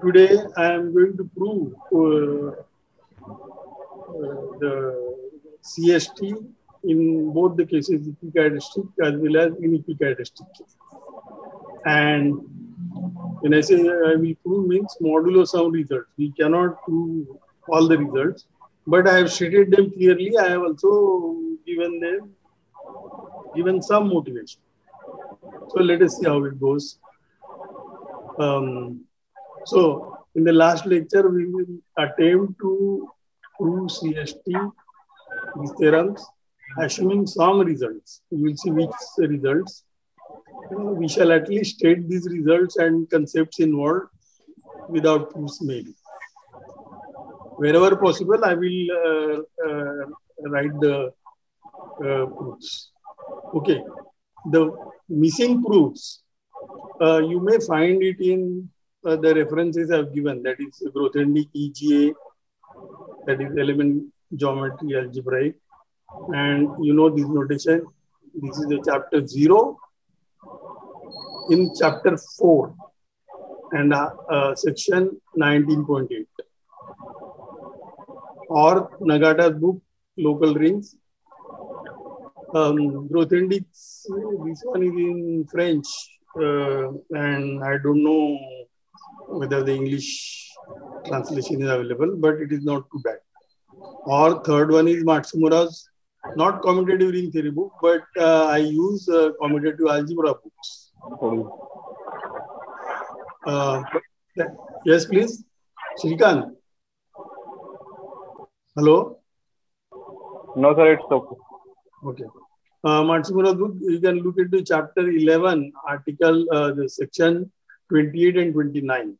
Today I am going to prove the CST in both the cases, equicharacteristic as well as inequicharacteristic case. And when I say I will prove means modulo some results. We cannot prove all the results, but I have stated them clearly. I have also given some motivation. So let us see how it goes. So in the last lecture, we will attempt to prove CST, these theorems, assuming some results. You will see which results. We shall at least state these results and concepts involved without proofs maybe. Wherever possible, I will write the proofs. Okay. The missing proofs, you may find it in the references I've given, that is Grothendieck EGA, that is element geometry algebraic. And you know this notation, this is the chapter 0 in chapter 4 and section 19.8. Or Nagata's book, Local Rings. Grothendieck's, this one is in French, and I don't know whether the English translation is available, but it is not too bad. Or third one is Matsumura's, not commutative ring theory book, but I use commutative algebra books. Yes, please. Shrikant. Hello? No, sir, it's okay. Okay. Matsumura's book, you can look into chapter 11, article, the section 28 and 29.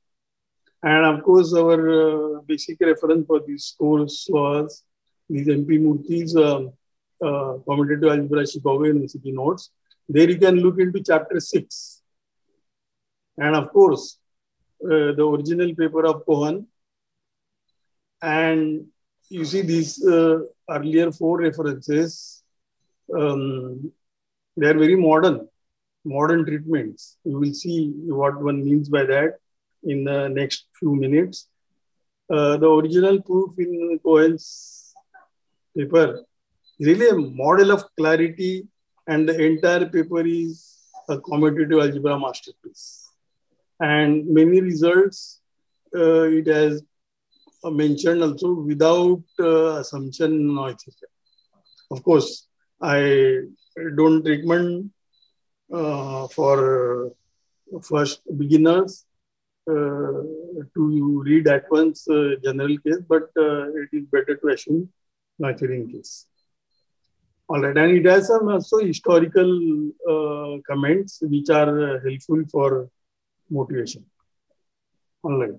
And of course, our basic reference for this course was these MP Murthy's commutative algebra Chicago University notes. There you can look into chapter 6. And of course, the original paper of Cohen. And you see these earlier 4 references, they are very modern treatments. You will see what one means by that in the next few minutes. The original proof in Cohen's paper is really a model of clarity, and the entire paper is a commutative algebra masterpiece. And many results it has mentioned also without assumption, etc. Of course, I don't recommend for first beginners to read at once general case, but it is better to assume Noetherian case. All right, and it has some also historical comments which are helpful for motivation. All right.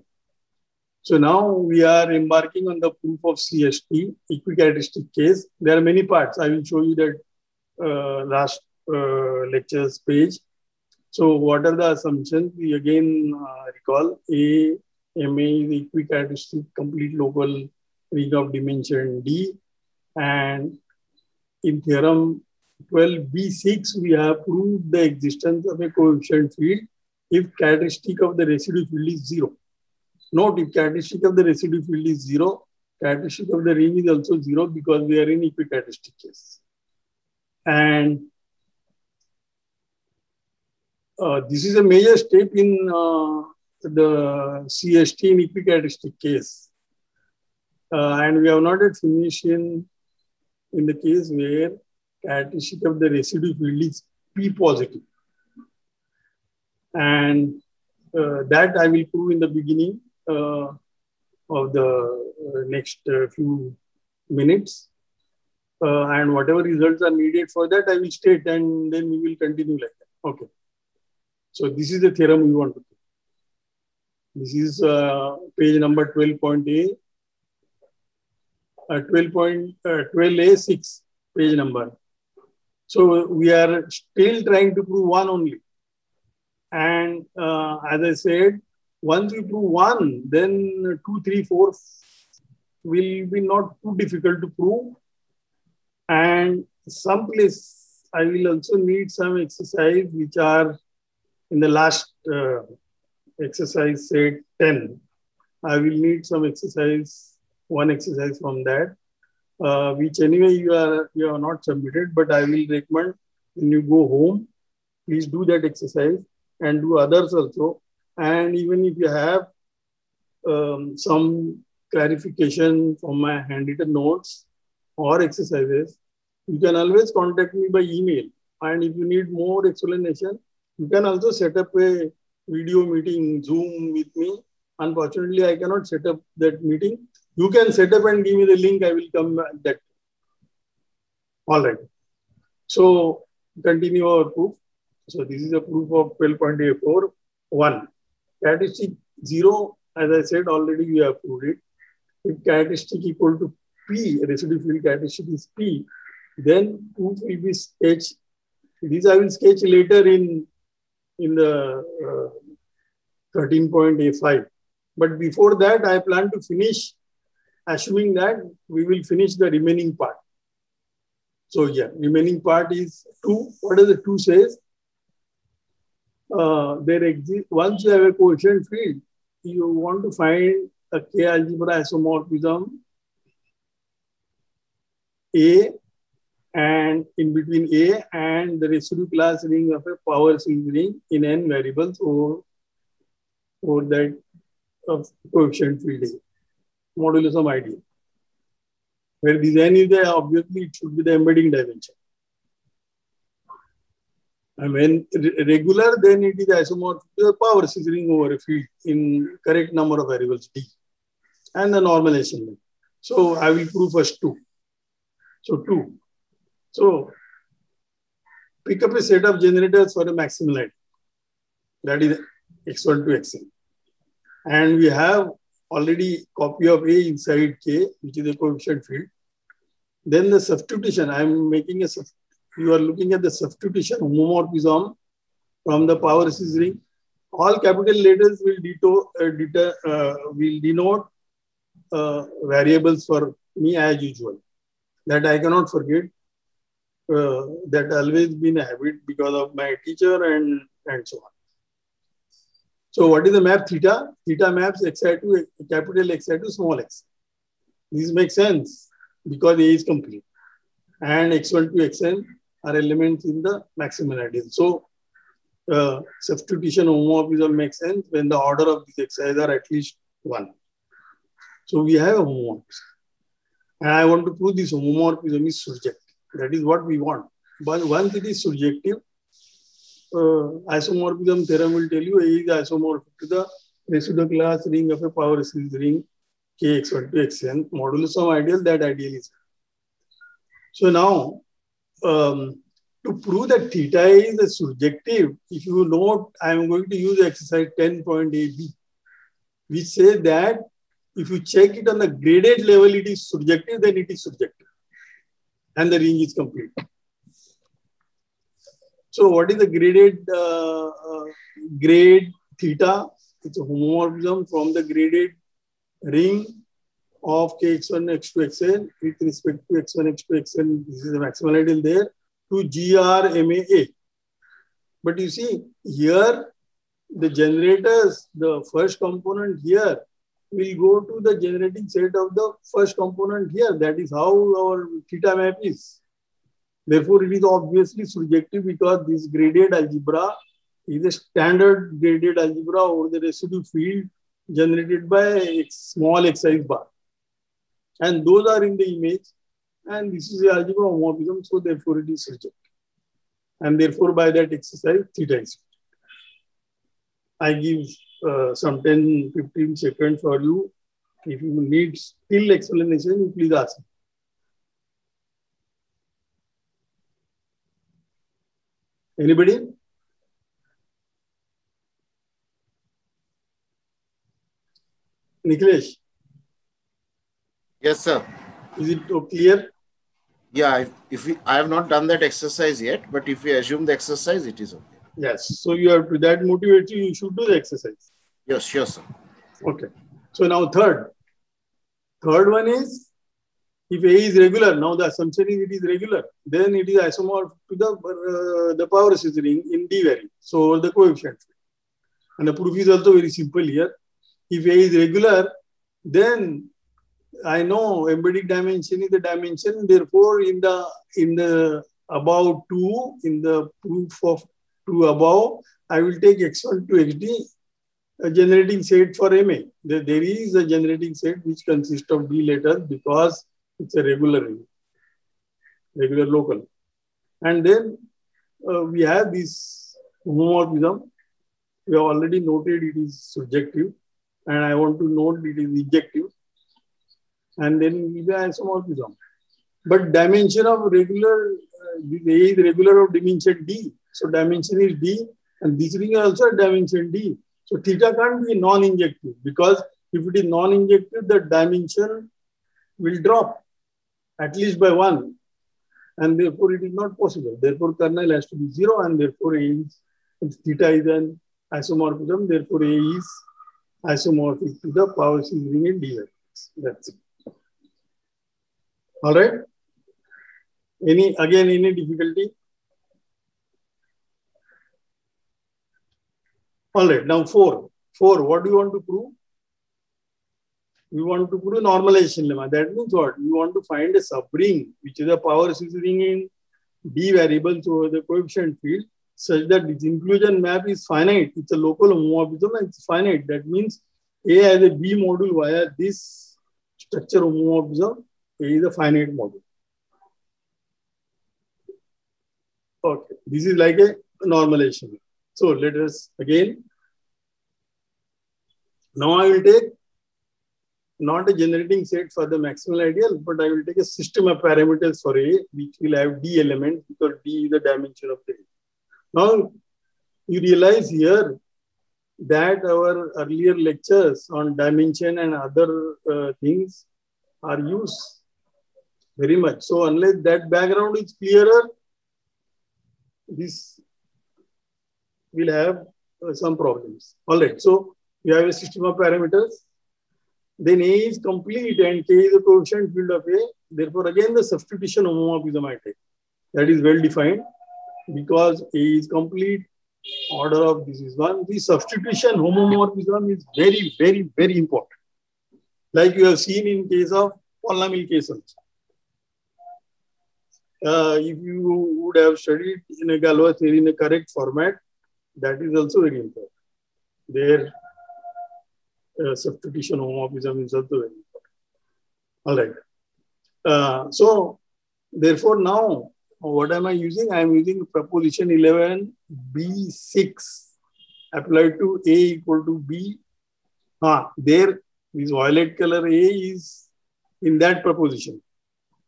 So now we are embarking on the proof of CST, equicharacteristic case. There are many parts. I will show you that last lecture's page. So what are the assumptions? We again recall A, MA is equicharacteristic complete local ring of dimension D. And in theorem 12b6, we have proved the existence of a coefficient field if characteristic of the residue field is 0. Note, if characteristic of the residue field is 0, characteristic of the ring is also 0 because we are in equicharacteristic case. And this is a major step in the CST in equicharacteristic case. And we have not yet finished in the case where characteristic of the residue field is P positive. And that I will prove in the beginning of the next few minutes. And whatever results are needed for that, I will state, and then we will continue like that. Okay. So this is the theorem we want to do. This is page number 12.A, 12A6 page number. So we are still trying to prove one only. And as I said, once we prove one, then 2, 3, 4 will be not too difficult to prove. And someplace I will also need some exercise which are in the last exercise, say 10. I will need some exercise, one exercise from that, which anyway you are not submitted, but I will recommend when you go home, please do that exercise and do others also. And even if you have some clarification from my handwritten notes or exercises, you can always contact me by email. And if you need more explanation, you can also set up a video meeting, Zoom with me. Unfortunately, I cannot set up that meeting. You can set up and give me the link. I will come at that. All right. So continue our proof. So this is a proof of 12.A4. 1. Characteristic 0, as I said already, we have proved it. If characteristic equal to P, residue field characteristic is P, then proof will be sketched. These I will sketch later in the 13.A5. But before that, I plan to finish, assuming that we will finish the remaining part. So yeah, remaining part is 2. What does the 2 says? There exists, once you have a coefficient field, you want to find a K-algebra isomorphism A, and in between A and the residue class ring of a power series ring in n variables over that of coefficient field A, modulus of ideal. Where this n is there, obviously it should be the embedding dimension. And when regular, then it is isomorphic to the power series ring over a field in correct number of variables D and the normalization. So I will prove first 2. So 2. So pick up a set of generators for a maximal ideal. That is x1 to xn. And we have already copy of A inside K, which is a coefficient field. Then the substitution, I am making a substitution. You are looking at the substitution homomorphism from the power series ring. All capital letters will denote variables for me as usual. That I cannot forget. That always been a habit because of my teacher and so on. So what is the map theta? Theta maps xi to capital Xi to small x. This makes sense because A is complete. And x1 to xn are elements in the maximal ideal. So substitution homomorphism makes sense when the order of these xi's are at least 1. So we have a homomorphism. And I want to prove this homomorphism is surjective. That is what we want. But once it is surjective, isomorphism theorem will tell you A is isomorphic to the residual class ring of a power series ring Kx1 to xn, modulus of ideal, that ideal is. So now, to prove that theta is a surjective, if you note, I am going to use exercise 10.AB, which says that if you check it on the graded level, it is surjective, then it is surjective. And the ring is complete. So what is the graded grade theta? It's a homomorphism from the graded ring of Kx1 x2 xn with respect to x1 x2 xn. This is the maximal ideal there to GRMAA. But you see here, the generators, the first component here will go to the generating set of the first component here. That is how our theta map is. Therefore, it is obviously surjective because this graded algebra is a standard graded algebra over the residue field generated by small xi bar. And those are in the image. And this is the algebra homomorphism. So therefore, it is surjective. And therefore, by that exercise, theta is. I give some 10-15 seconds for you. If you need still explanation, you please ask. Anybody? Nikhilesh? Yes, sir. Is it clear? Yeah, I have not done that exercise yet, but if we assume the exercise, it is okay. Yes. So you have to, that motivates you, you should do the exercise. Yes, sure, sir. Okay. So now third one is, if A is regular, now the assumption is it is regular, then it is isomorphic to the power series ring in D variable. So the coefficient. And the proof is also very simple here. If A is regular, then I know embedded dimension is the dimension. Therefore, in the above 2, in the proof of 2 above, I will take x1 to xd, a generating set for MA. There is a generating set which consists of D letters because it's a regular local. And then we have this homomorphism. We have already noted it is subjective, and I want to note it is ejective. And then we have isomorphism. But dimension of regular, A is regular of dimension D. So dimension is D, and this ring is also a dimension D. So theta can't be non-injective, because if it is non-injective, the dimension will drop at least by 1. And therefore it is not possible. Therefore kernel has to be 0, and therefore A is, theta is an isomorphism, therefore A is isomorphic to the power series ring in D vertex. That's it. All right. Any difficulty? All right. Now 4. What do you want to prove? We want to prove normalization lemma. That means what? We want to find a subring which is a power series ring in D variables over the coefficient field, such that its inclusion map is finite. It's a local homomorphism and it's finite. That means A has a B module via this structure homomorphism. A is a finite module. Okay, this is like a normalization. So let us again. Now I will take not a generating set for the maximal ideal, but I will take a system of parameters for A, which will have D elements, because D is the dimension of the A. Now you realize here that our earlier lectures on dimension and other things are used very much. So unless that background is clearer, this will have some problems. All right. So we have a system of parameters. Then A is complete and K is the coefficient field of A. Therefore, again, the substitution homomorphism I take. That is well defined because A is complete. Order of this is 1. The substitution homomorphism is very, very, very important. Like you have seen in case of polynomial cases. If you would have studied in a Galois theory in a correct format, that is also very important. Their substitution homomorphism is also very important. All right. So, therefore, now what am I using? I am using proposition 11 B6 applied to A equal to B. There, this violet color A is in that proposition.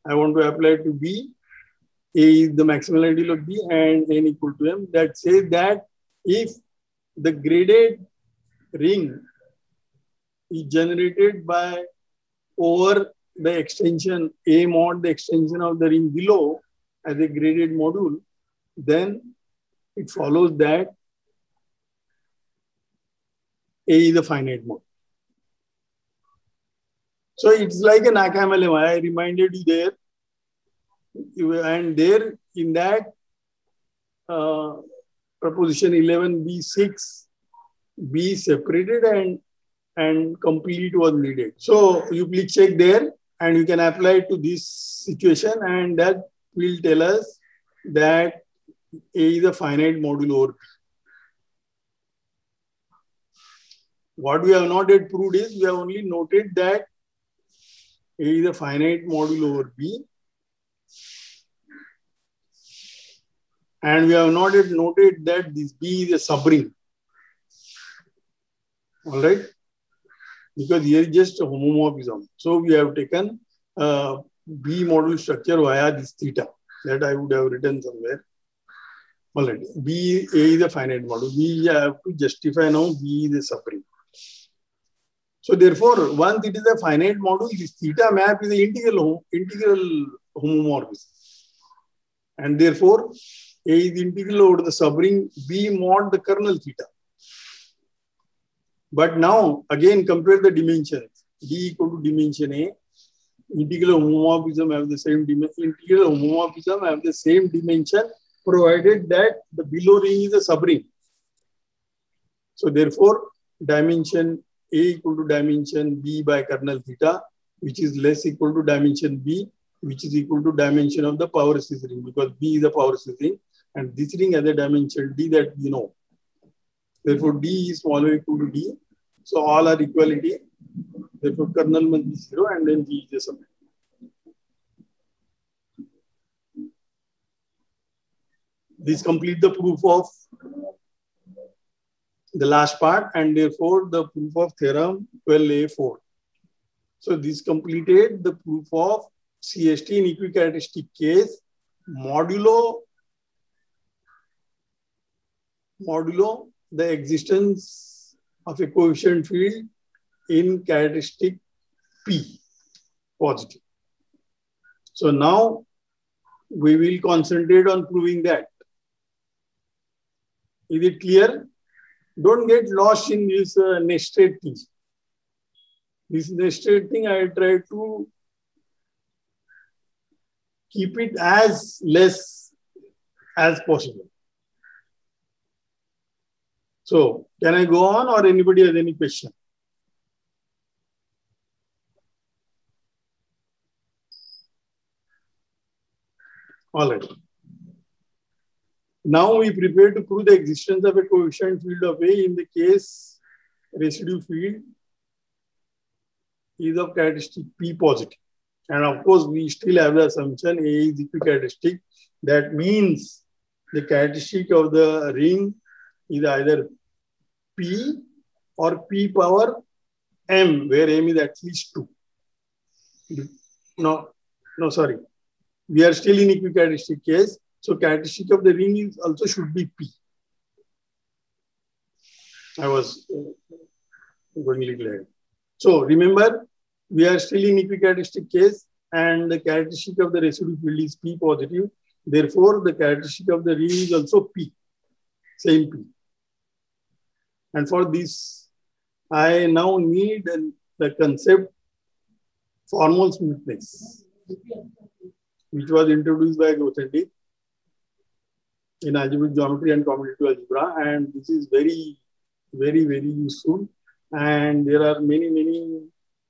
I want to apply it to B. A is the maximal ideal of B and N equal to M. That says that if the graded ring is generated by over the extension A mod, the extension of the ring below as a graded module, then it follows that A is a finite module. So it's like an Nakayama lemma. I reminded you there. And there in that proposition 11b6, B separated and complete was needed. So you please check there and you can apply it to this situation, and that will tell us that A is a finite module over B. What we have not yet proved is we have only noted that A is a finite module over B. And we have not yet noted that this B is a subring. All right. Because here is just a homomorphism. So we have taken B module structure via this theta that I would have written somewhere. All right. B, A is a finite module. We have to justify now B is a subring. So therefore, once it is a finite module, this theta map is an integral homomorphism. And therefore, A is integral over the subring B mod the kernel theta. But now, again, compare the dimensions. D equal to dimension A. Integral homomorphism have the same dimension. Integral homomorphism have the same dimension, provided that the below ring is a subring. So therefore, dimension A equal to dimension B by kernel theta, which is less equal to dimension B, which is equal to dimension of the power series ring, because B is a power series ring and this ring has a dimension D that we know. Therefore, D is smaller or equal to D. So all are equality. Therefore, kernel must be 0 and then G is a summation. This completes the proof of the last part and therefore the proof of theorem 12a4. So this completed the proof of CST in equicharacteristic case modulo the existence of a coefficient field in characteristic P positive. So now we will concentrate on proving that. Is it clear? Don't get lost in this nested thing. This nested thing, I try to keep it as less as possible. So, can I go on or anybody has any question? All right. Now we prepare to prove the existence of a coefficient field of A in the case residue field is of characteristic P positive. And of course, we still have the assumption A is equicharacteristic. That means the characteristic of the ring is either P or P power M, where M is at least 2. No, sorry. We are still in equicharacteristic case. So characteristic of the ring is also should be P. I was going a little ahead. So remember, we are still in equicharacteristic case and the characteristic of the residue field is P positive. Therefore, the characteristic of the ring is also P, same P. And for this, I now need the concept formal smoothness, which was introduced by Grothendieck in algebraic geometry and commutative algebra. And this is very, very, very useful. And there are many, many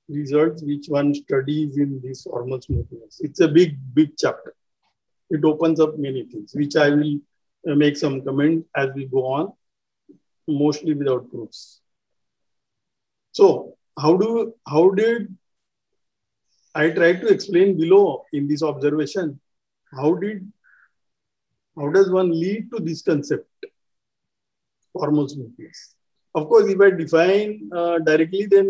results which one studies in this formal smoothness. It's a big, big chapter. It opens up many things, which I will make some comment as we go on, mostly without proofs. So how did I try to explain below in this observation? How does one lead to this concept, formal smoothness? Of course, if I define directly, then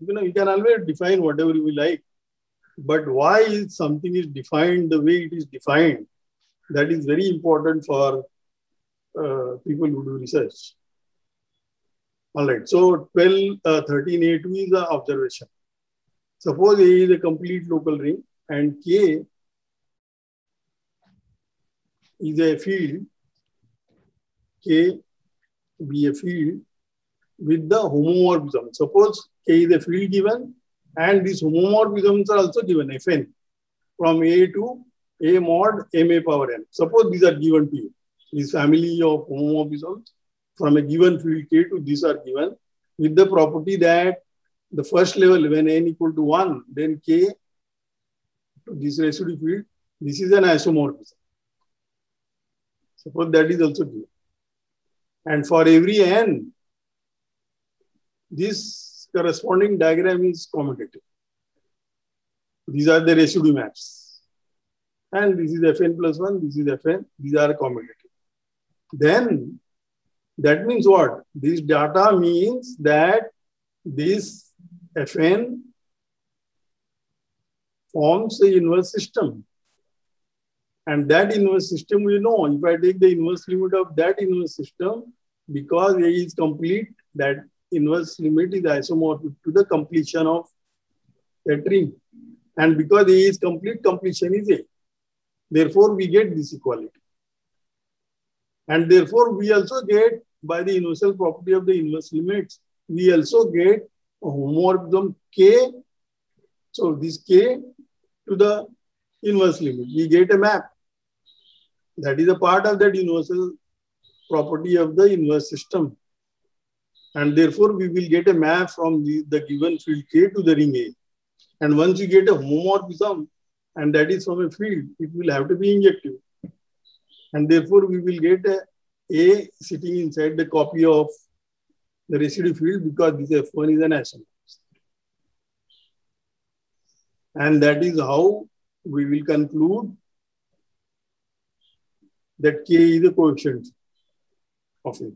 you can always define whatever you like. But why is something is defined the way it is defined? That is very important for people who do research. All right. So 13a2 is the observation. Suppose A is a complete local ring and K is a field, K be a field with the homomorphism. Suppose K is a field given and these homomorphisms are also given, Fn, from A to A mod Ma power n. Suppose these are given to you. This family of homomorphisms from a given field K to these are given with the property that the first level when n equal to 1, then K to this residue field, this is an isomorphism. Suppose that is also given. And for every n, this corresponding diagram is commutative. These are the residue maps. And this is Fn plus 1, this is Fn, these are commutative. Then that means what? This data means that this Fn forms the inverse system. And that inverse system we know. If I take the inverse limit of that inverse system, because A is complete, that inverse limit is isomorphic to the completion of that ring. And because A is complete, completion is A. Therefore, we get this equality. And therefore, we also get, by the universal property of the inverse limits, we also get a homomorphism K. So this K to the inverse limit. We get a map. That is a part of that universal property of the inverse system. And therefore, we will get a map from the given field K to the ring A. And once you get a homomorphism, and that is from a field, it will have to be injective. And therefore, we will get A sitting inside the copy of the residue field because this F1 is an isomorphism. And that is how we will conclude that K is a coefficient of it.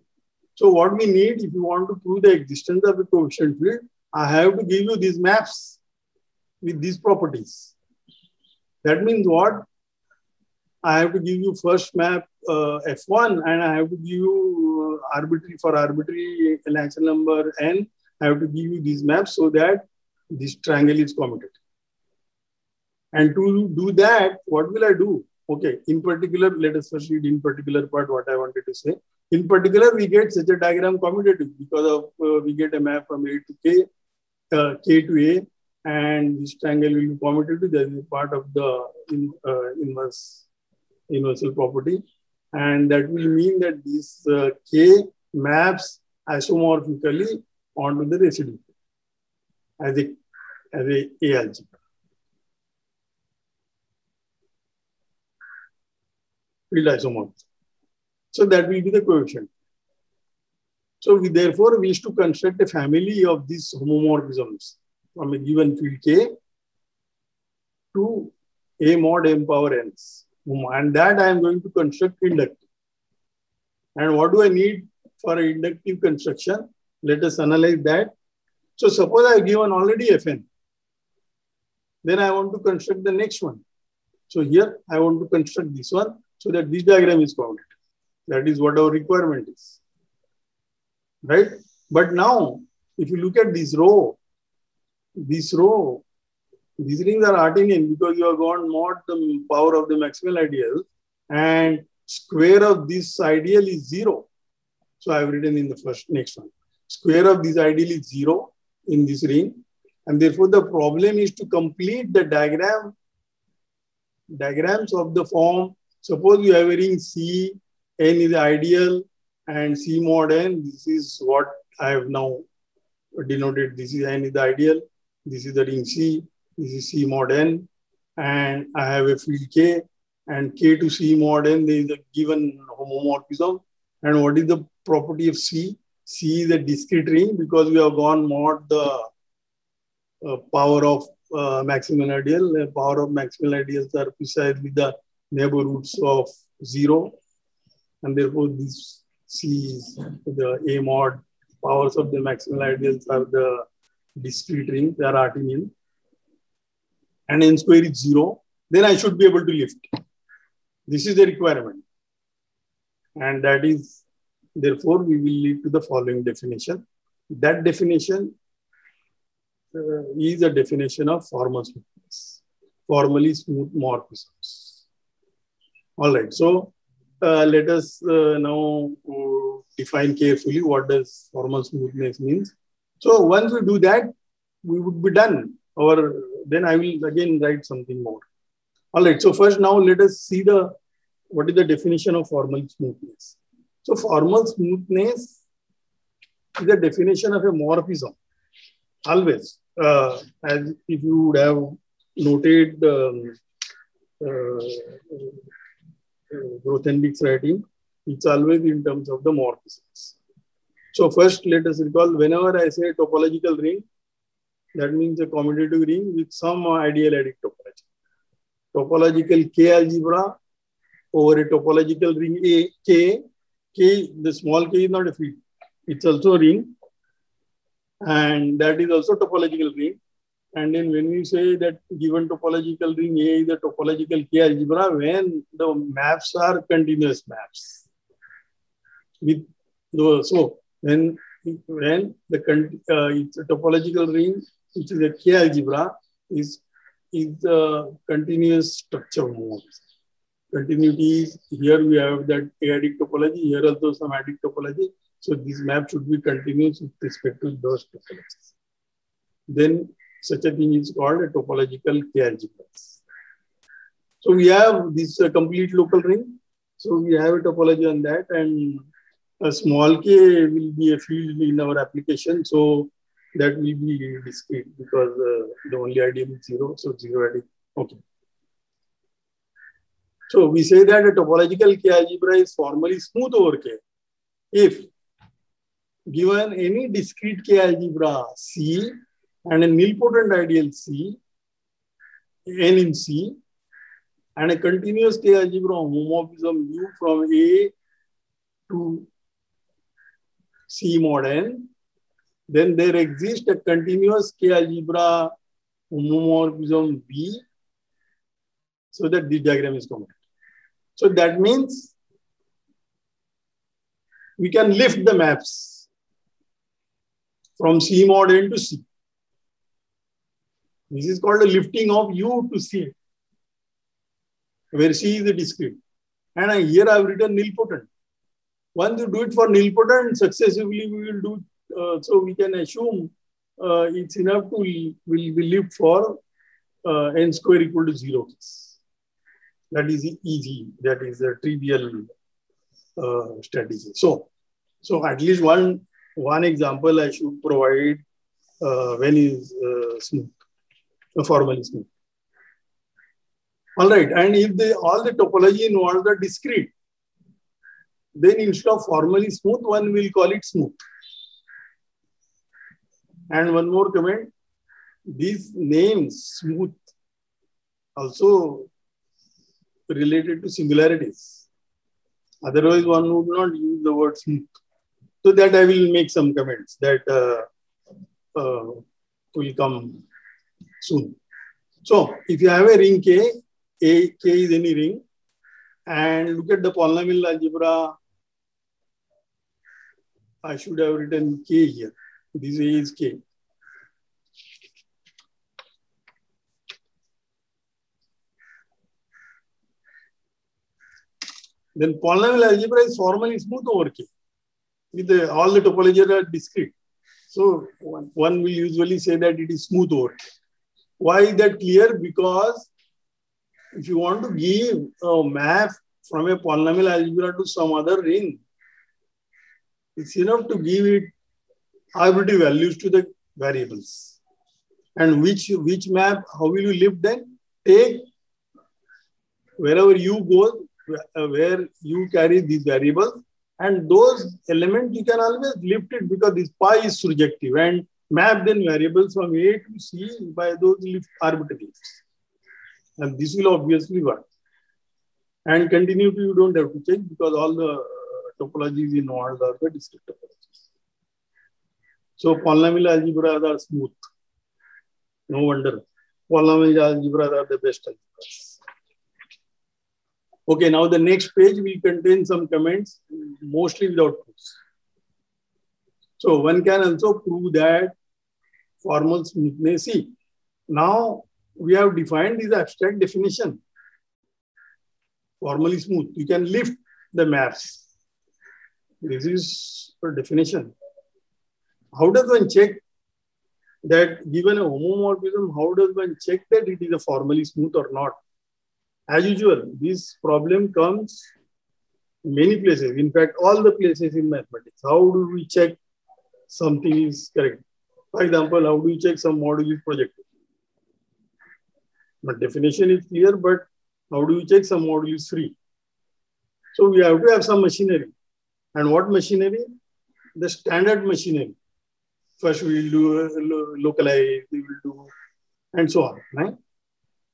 So what we need, if you want to prove the existence of a coefficient field, I have to give you these maps with these properties. That means what? I have to give you first map F1 and I have to give you arbitrary natural number N. I have to give you these maps so that this triangle is commutative. And to do that, what will I do? Okay, in particular, let us first read in particular part what I wanted to say. In particular, we get such a diagram commutative because of we get a map from A to K, K to A, and this triangle will be commutative. That is part of the universal property, and that will mean that this K maps isomorphically onto the residue as a algebra. Field isomorphism. So that will be the coefficient. So we therefore wish to construct a family of these homomorphisms from a given field K to A mod M power n. And that I am going to construct inductive. And what do I need for an inductive construction? Let us analyze that. So suppose I have given already Fn. Then I want to construct the next one. So here I want to construct this one so that this diagram is commutative. That is what our requirement is. Right? But now, if you look at this row, these rings are Artinian because you have gone mod the power of the maximal ideal and square of this ideal is 0. So I have written in the next one. Square of this ideal is 0 in this ring. And therefore, the problem is to complete the diagrams of the form. Suppose you have a ring C, N is the ideal, and C mod N. This is what I have now denoted. This is N is the ideal. This is the ring C. This is C mod N. And I have a field K. And K to C mod N, there is a given homomorphism. And what is the property of C? C is a discrete ring because we have gone mod the power of maximal ideal. The power of maximal ideals are precisely the neighborhoods of 0. And therefore, this C is the A mod powers of the maximal ideals are the discrete ring. They are Artinian. And N square is 0. Then I should be able to lift. This is the requirement. And that is, therefore, we will lead to the following definition. That definition is a definition of formal smoothness, formally smooth morphisms. All right. So let us now define carefully what does formal smoothness means. So once we do that, we would be done. Or then I will again write something more. All right. So first now let us see what is the definition of formal smoothness. So formal smoothness is the definition of a morphism. Always, as if you would have noted Grothendieck's writing, it's always in terms of the morphisms. So first, let us recall, whenever I say topological ring, that means a commutative ring with some ideal adic topology. Topological K algebra over a topological ring A, K, the small k is not a field. It's also a ring. And that is also topological ring. And then when we say that given topological ring A is a topological K algebra, when the maps are continuous maps. So when it's a topological ring, which is a K algebra, is a continuous structure mode. Continuity is here we have that adic topology, here also some adic topology. So this map should be continuous with respect to those topologies. Then such a thing is called a topological K algebra. So we have this complete local ring. So we have a topology on that, and a small k will be a field in our application, so that will be discrete because the only ideal is 0, so 0 ideal. Okay. So we say that a topological K algebra is formally smooth over K if given any discrete K algebra C and a nilpotent ideal C, N in C, and a continuous K algebra homomorphism U from A to C mod N, then there exists a continuous K algebra homomorphism B, so that this diagram is complete. So that means we can lift the maps from C mod N to C. This is called a lifting of U to C, where C is a discrete. And here I have written nilpotent. Once you do it for nilpotent, successively we will do, so we can assume it's enough to will lift for n square equal to 0 case. That is easy. That is a trivial strategy. So at least one example I should provide when is smooth, formally smooth. All right, and if all the topology involved are discrete, then instead of formally smooth, one will call it smooth. And one more comment: these names smooth also related to singularities. Otherwise, one would not use the word smooth. So that I will make some comments that will come soon. So if you have a ring K, K is any ring, and look at the polynomial algebra, I should have written K here. This A is K. Then polynomial algebra is formally smooth over K. With all the topologies are discrete. So one will usually say that it is smooth over K. Why is that clear? Because if you want to give a map from a polynomial algebra to some other ring, it's enough to give it arbitrary values to the variables. And which map, how will you lift them? Take wherever you go, where you carry these variables, and those elements you can always lift it because this pi is surjective, and map then variables from A to C by those lift arbitrary. And this will obviously work. And continuity you don't have to check because all the topologies involved are the discrete topologies. So polynomial algebras are smooth. No wonder. Polynomial algebras are the best algebras. Okay, now the next page will contain some comments, mostly without proofs. So one can also prove that formal smoothness. See, now we have defined this abstract definition. Formally smooth. You can lift the maps. This is a definition. How does one check that given a homomorphism, how does one check that it is a formally smooth or not? As usual, this problem comes many places. In fact, all the places in mathematics. How do we check something is correct? For example, how do you check some module is projective? But definition is clear, but how do you check some module is free? So we have to have some machinery. And what machinery? The standard machinery. First we will do localize, we will do, and so on. Right?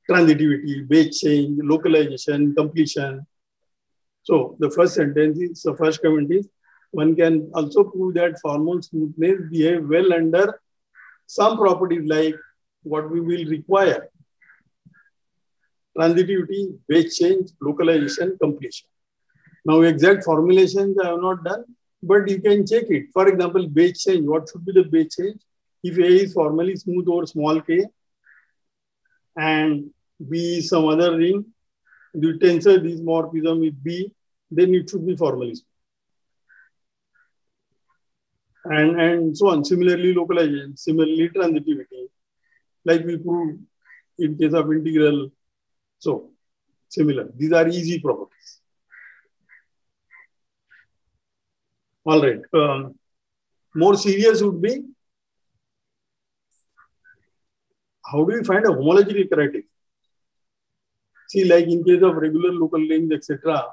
Transitivity, base change, localization, completion. So the first sentence is, the first comment is, one can also prove that formal smoothness behave well under some properties like what we will require. Transitivity, base change, localization, completion. Now exact formulations I have not done, but you can check it. For example, base change, what should be the base change? If A is formally smooth over small k, and B is some other ring, the tensor this morphism is B, then it should be formally smooth. And so on. Similarly, localization, similarly, transitivity, like we proved in case of integral. So, similar. These are easy properties. All right. More serious would be, how do we find a homological criteria? See, like in case of regular local range, etc.,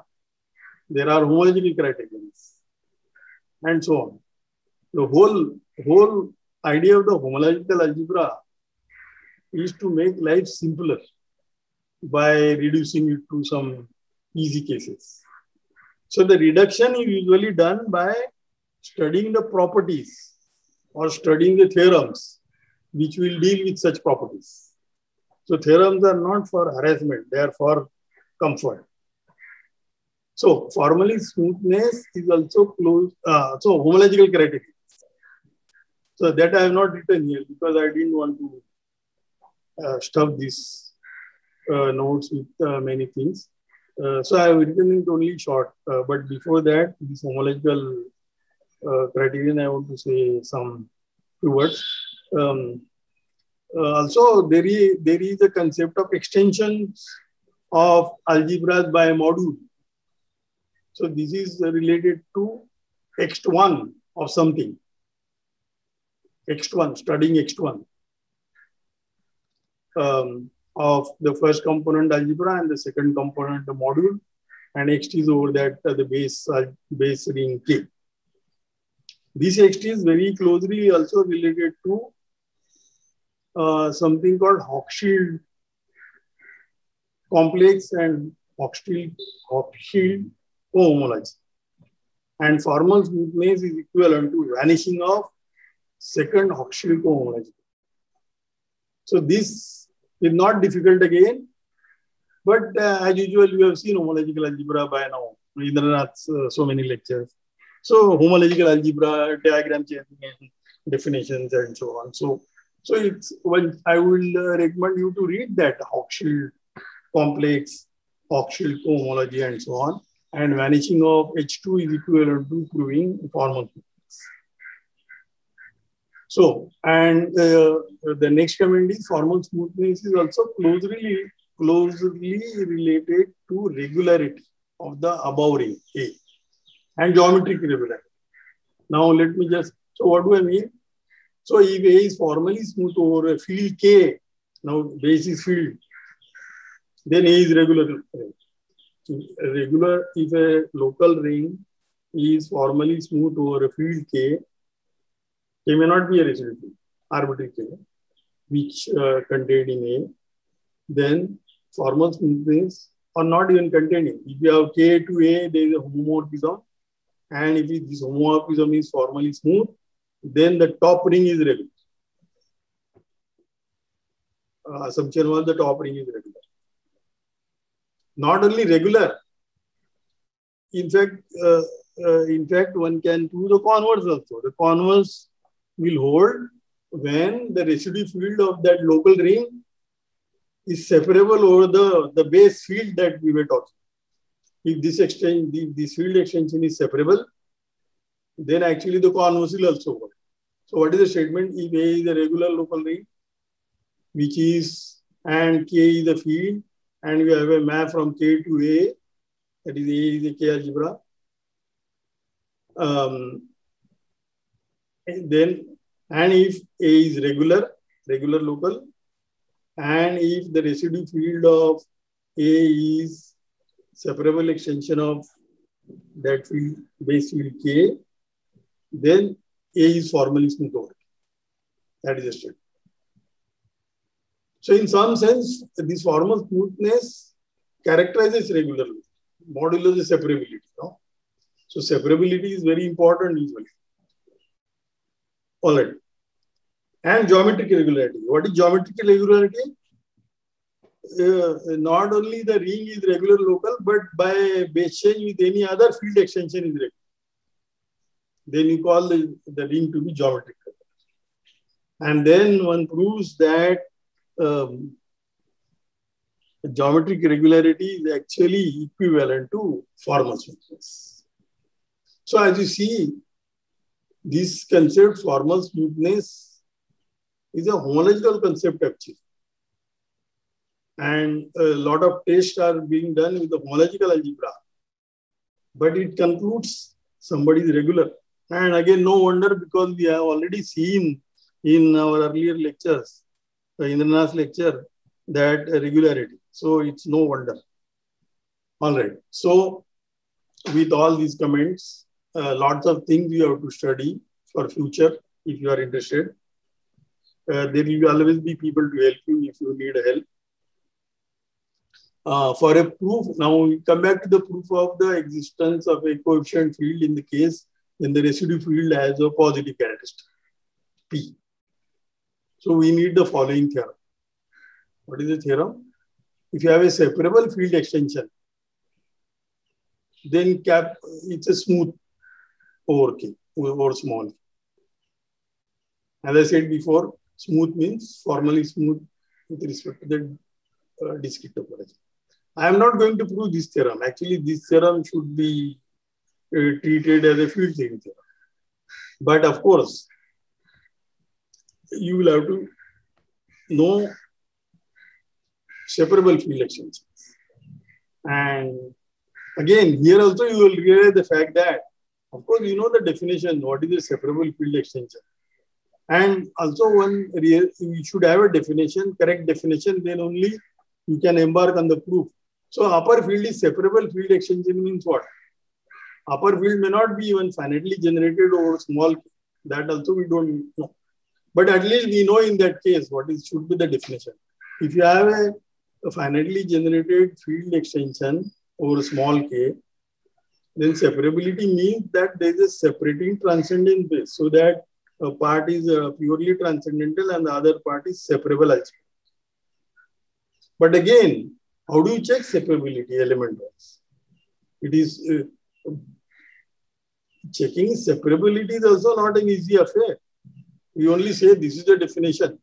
there are homological criteria and so on. The whole idea of the homological algebra is to make life simpler by reducing it to some easy cases. So the reduction is usually done by studying the properties or studying the theorems which will deal with such properties. So theorems are not for harassment, they are for comfort. So formally smoothness is also close, so homological criteria. So that I have not written here because I didn't want to stuff these notes with many things. So I have written it only short, but before that, this homological criterion, I want to say some few words. Also, there is a concept of extensions of algebras by a module. So this is related to X1 of something. X1, studying X1 of the first component algebra and the second component the module, and Xt is over that the base ring K. This Xt is very closely also related to something called Hochschild complex and Hochschild cohomology. And formal smoothness is equivalent to vanishing of second Hochschild cohomology. So this is not difficult again, but as usual, you have seen homological algebra by now. Indranath's so many lectures. So homological algebra, diagram changing and definitions and so on. So it's when I will recommend you to read that Hochschild complex, Hochschild cohomology and so on. And vanishing of H2 is equivalent to proving formal smoothness. So, and the next comment is formal smoothness is also closely related to regularity of the above ring A and geometric regularity. Now let me just, so what do I mean? So if A is formally smooth over a field K, now base is field, then A is regular. Regular, if a local ring is formally smooth over a field K, K may not be a residue field, arbitrary K, which contained in A, then formal smoothness or not even containing. If you have K to A, there is a homomorphism, and if this homomorphism is formally smooth, then the top ring is regular. Assumption was the top ring is regular. Not only regular, in fact, one can do the converse also. The converse will hold when the residue field of that local ring is separable over the base field that we were talking. If this field extension is separable, then actually the converse will also hold. So what is the statement? If A is a regular local ring, which is, and K is the field, and we have a map from K to A, that is A is a K algebra. And if A is regular local, and if the residue field of A is separable extension of that field, base field K, then A is formally smooth over. That is the statement. So in some sense, this formal smoothness characterizes regularly. Modulus is separability. No? So separability is very important usually. All right. And geometric regularity. What is geometric regularity? Not only the ring is regular local, but by base change with any other field extension is regular. Then you call the ring to be geometric. And then one proves that geometric regularity is actually equivalent to formal smoothness. So as you see, this concept, formal smoothness, is a homological concept actually. And a lot of tests are being done with the homological algebra. But it concludes somebody is regular. And again, no wonder, because we have already seen in our earlier lectures, Indranath's lecture, that regularity. So it's no wonder. All right. So with all these comments, lots of things you have to study for future if you are interested. There will always be people to help you if you need help. For a proof, now we come back to the proof of the existence of a coefficient field in the case when the residue field has a positive characteristic, P. So we need the following theorem. What is the theorem? If you have a separable field extension, then it's a smooth over K, over small k. As I said before, smooth means formally smooth with respect to the discrete topology. I am not going to prove this theorem. Actually, this theorem should be treated as a field theory theorem. But of course, you will have to know separable field extensions. And again, here also you will realize the fact that, of course, you know the definition, what is a separable field extension. And also you should have a definition, correct definition, then only you can embark on the proof. So upper field is separable field extension means what? Upper field may not be even finitely generated over small, that also we don't know. But at least we know in that case what should be the definition. If you have a finitely generated field extension over small k, then separability means that there is a separating transcendent base, so that a part is purely transcendental and the other part is separable as well. But again, how do you check separability element-wise? It is checking separability is also not an easy affair. We only say this is the definition,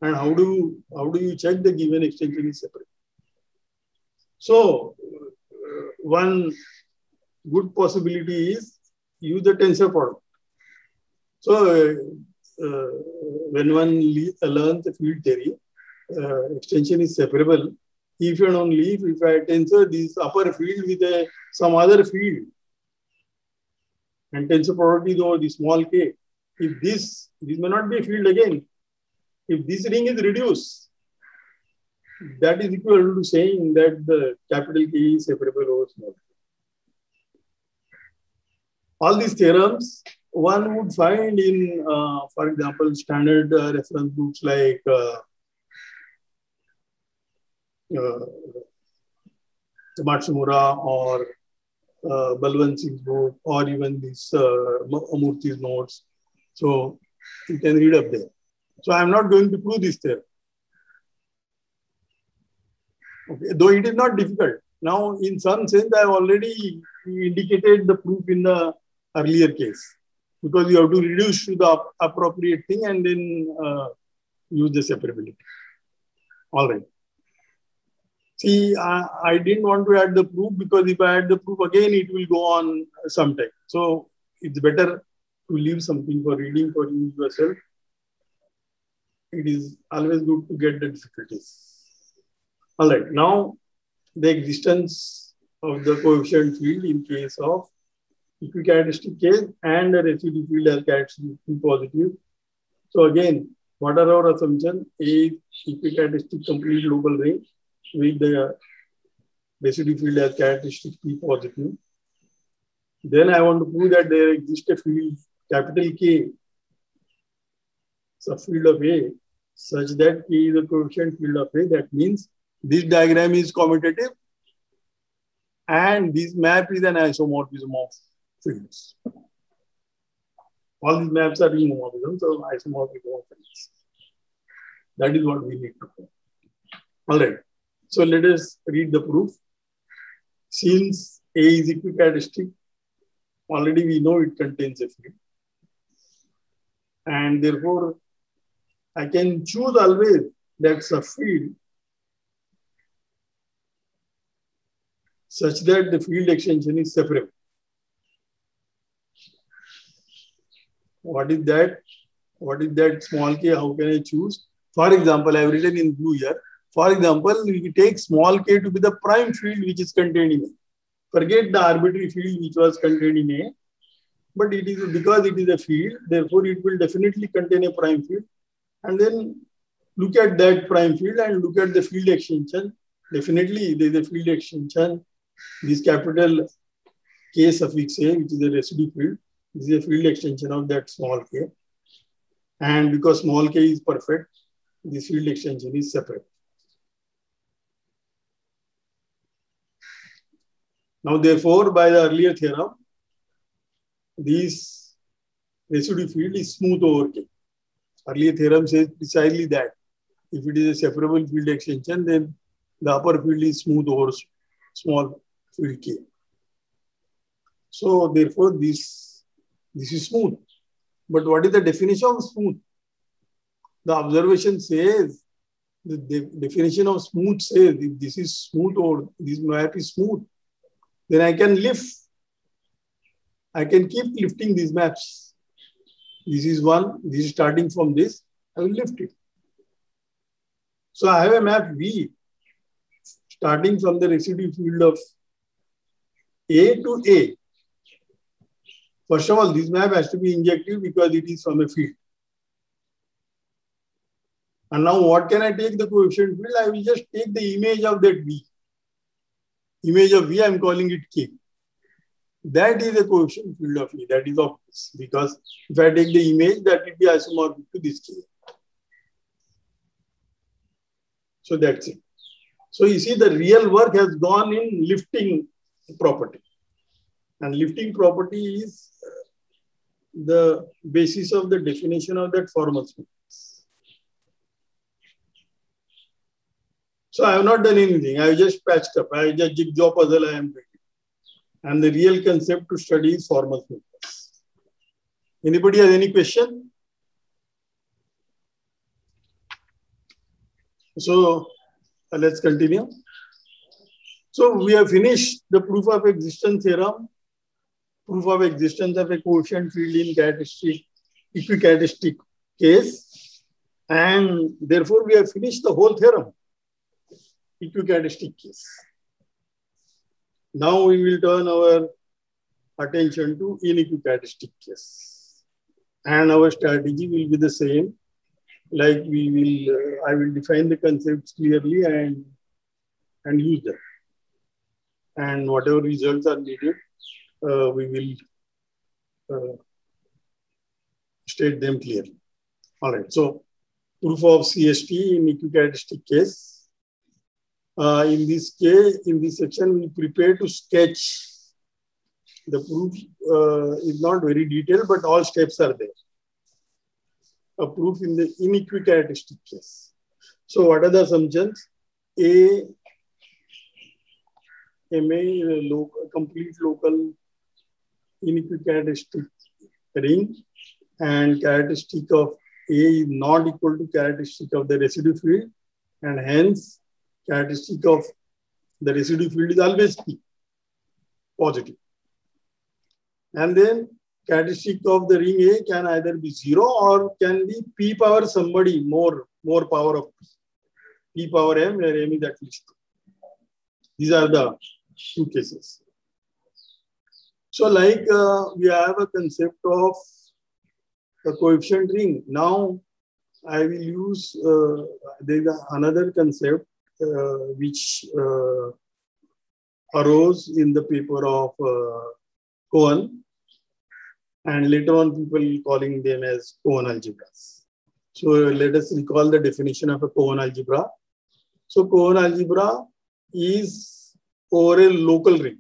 and how do you check the given extension is separate? So one good possibility is use the tensor product. So when one learns the field theory, extension is separable if and only if I tensor this upper field with some other field, and tensor product is over the small k. If this may not be a field again. If this ring is reduced, that is equal to saying that the capital K is separable over small k. All these theorems one would find in, for example, standard reference books like Matsumura or Balwant Singh's book, or even this Murthy's notes. So you can read up there. So I am not going to prove this theorem. Okay. Though it is not difficult. Now, in some sense, I have already indicated the proof in the earlier case, because you have to reduce to the appropriate thing and then use the separability. All right. See, I didn't want to add the proof, because if I add the proof again, it will go on some time. So it's better to leave something for reading for you yourself. It is always good to get the difficulties. All right. Now, the existence of the coefficient field in case of equicharacteristic case and the residue field as characteristic P positive. So again, what are our assumptions? A equicharacteristic complete global ring with the residue field as characteristic P positive. Then I want to prove that there exists a field capital K, subfield of A, such that K is a coefficient field of A. That means this diagram is commutative and this map is an isomorphism of fields. All these maps are isomorphisms, so isomorphism of fields. That is what we need to prove. All right. So let us read the proof. Since A is equicharacteristic, already we know it contains a field. And therefore, I can choose always that subfield such that the field extension is separable. What is that? What is that small k? How can I choose? For example, I have written in blue here. For example, we take small k to be the prime field which is contained in A. Forget the arbitrary field which was contained in A. but it is because it is a field, therefore it will definitely contain a prime field. And then look at that prime field and look at the field extension. Definitely there is a field extension. This capital K suffix A, which is a residue field, this is a field extension of that small k. And because small k is perfect, this field extension is separate. Now, therefore, by the earlier theorem, this residue field is smooth over K. Earlier theorem says precisely that. If it is a separable field extension, then the upper field is smooth over small field K. So, therefore, this is smooth. But what is the definition of smooth? The observation says, the definition of smooth says, if this is smooth or this map is smooth, then I can lift. I can keep lifting these maps. This is one, this is starting from this, I will lift it. So I have a map V starting from the residue field of A to A. First of all, this map has to be injective because it is from a field. And now what can I take the coefficient field? I will just take the image of that V. Image of V, I am calling it K. That is the coefficient field of E. That is obvious because if I take the image, that will be isomorphic to this K. So that's it. So you see the real work has gone in lifting property. And lifting property is the basis of the definition of that formal smoothness. So I have not done anything. I have just patched up. I have just jigsaw puzzle I am doing. And the real concept to study is formal smoothness. Anybody has any question? So let's continue. So we have finished the proof of existence theorem, proof of existence of a coefficient field in equicharacteristic case, and therefore we have finished the whole theorem, equicharacteristic case. Now we will turn our attention to inequicharacteristic case, and our strategy will be the same. Like I will define the concepts clearly and use them. And whatever results are needed, we will state them clearly. All right. So, proof of CST in equicharacteristic case. In this case, in this section, we prepare to sketch. The proof is not very detailed, but all steps are there. A proof in the inequicharacteristic case. So, what are the assumptions? A complete local inequicharacteristic ring, and characteristic of A is not equal to characteristic of the residue field, and hence characteristic of the residue field is always P, positive. And then characteristic of the ring A can either be 0 or can be P power somebody, more power of P. P power M, where M is at least 2. These are the two cases. So like we have a concept of a coefficient ring. Now I will use, there is another concept which arose in the paper of Cohen, and later on people calling them as Cohen algebras. So let us recall the definition of a Cohen algebra. So Cohen algebra is over a local ring,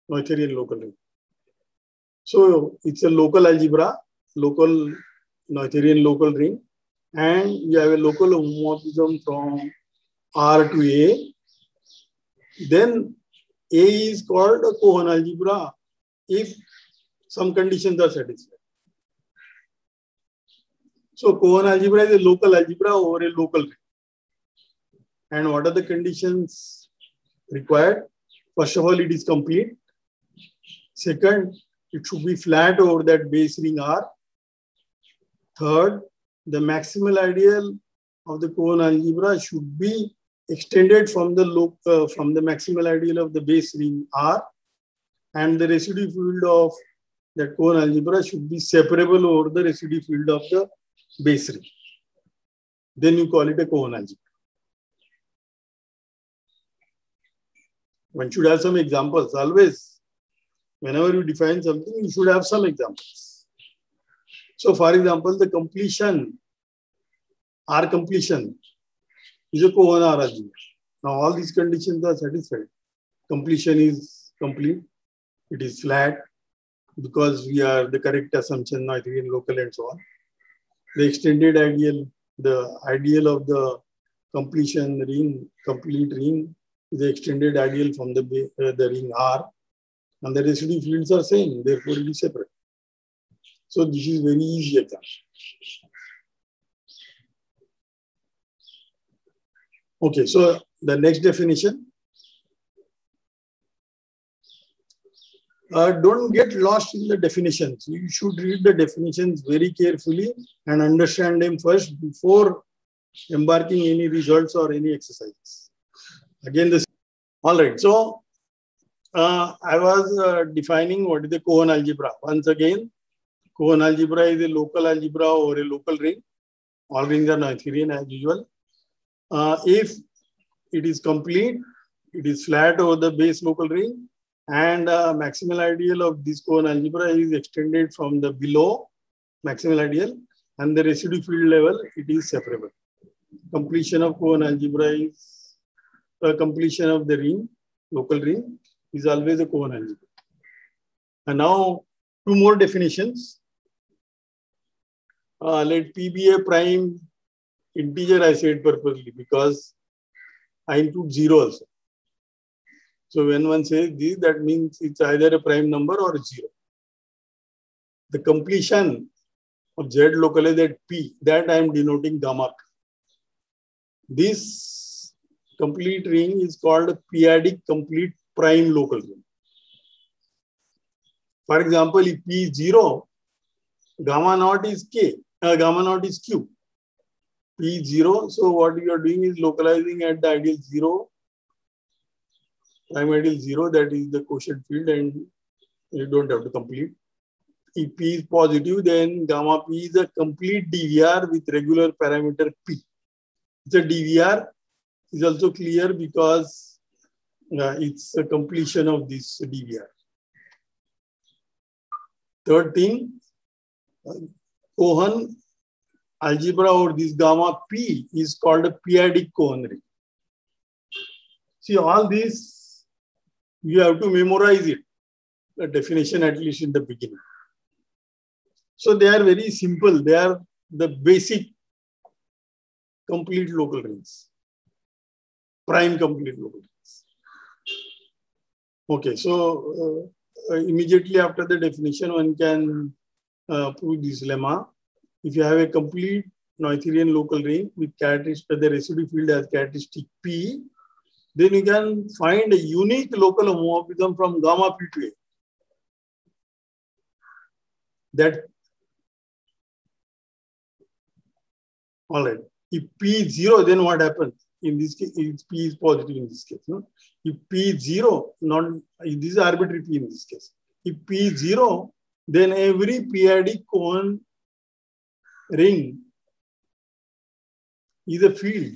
Noetherian local ring. So it's a local algebra, local Noetherian local ring, and you have a local homomorphism from R to A. Then A is called a Cohen algebra if some conditions are satisfied. So Cohen algebra is a local algebra over a local ring. And what are the conditions required? First of all, it is complete. Second, it should be flat over that base ring R. Third, the maximal ideal of the Cohen algebra should be extended from the maximal ideal of the base ring R, and the residue field of that cone algebra should be separable over the residue field of the base ring. Then you call it a cone algebra. One should have some examples. Always, whenever you define something, you should have some examples. So, for example, the completion, R completion, is a cone R algebra. Now, all these conditions are satisfied. Completion is complete. It is flat because we are the correct assumption, Noetherian local, and so on. The extended ideal, the ideal of the completion ring, complete ring, is the extended ideal from the ring R, and the residue fields are same, therefore it is separate. So this is very easy example. Okay, so the next definition. Don't get lost in the definitions. You should read the definitions very carefully and understand them first before embarking any results or any exercises. Again, this. All right. So I was defining what is the cone algebra. Once again, cone algebra is a local algebra over a local ring. All rings are Noetherian as usual. If it is complete, it is flat over the base local ring, and maximal ideal of this cone algebra is extended from the below maximal ideal, and the residue field level, it is separable. Completion of cone algebra is completion of the ring, local ring, is always a cone algebra. And now, two more definitions. Let P be a prime integer, I said purposely, because I include 0 also. So when one says this, that means it's either a prime number or 0. The completion of Z localized at P, that I am denoting gamma P. This complete ring is called a p-adic complete prime local ring. For example, if P is 0, gamma naught is K, gamma naught is Q. P is 0, so what you are doing is localizing at the ideal 0, prime ideal 0, that is the quotient field, and you don't have to complete. If P is positive, then gamma P is a complete DVR with regular parameter P. The DVR is also clear because it's a completion of this DVR. Third thing, Cohen algebra or this gamma P is called a p-adic Cohen ring. See, all this, you have to memorize it, the definition at least in the beginning. So they are very simple. They are the basic complete local rings, prime complete local rings. Okay, so immediately after the definition, one can prove this lemma. If you have a complete Noetherian local ring with characteristic, the residue field as characteristic P, then you can find a unique local homomorphism from gamma P to A. That, all right. If P is 0, then what happens? In this case, if P is positive in this case. No? If P is 0, this is arbitrary P in this case. If P is 0, then every p-adic Cohen ring is a field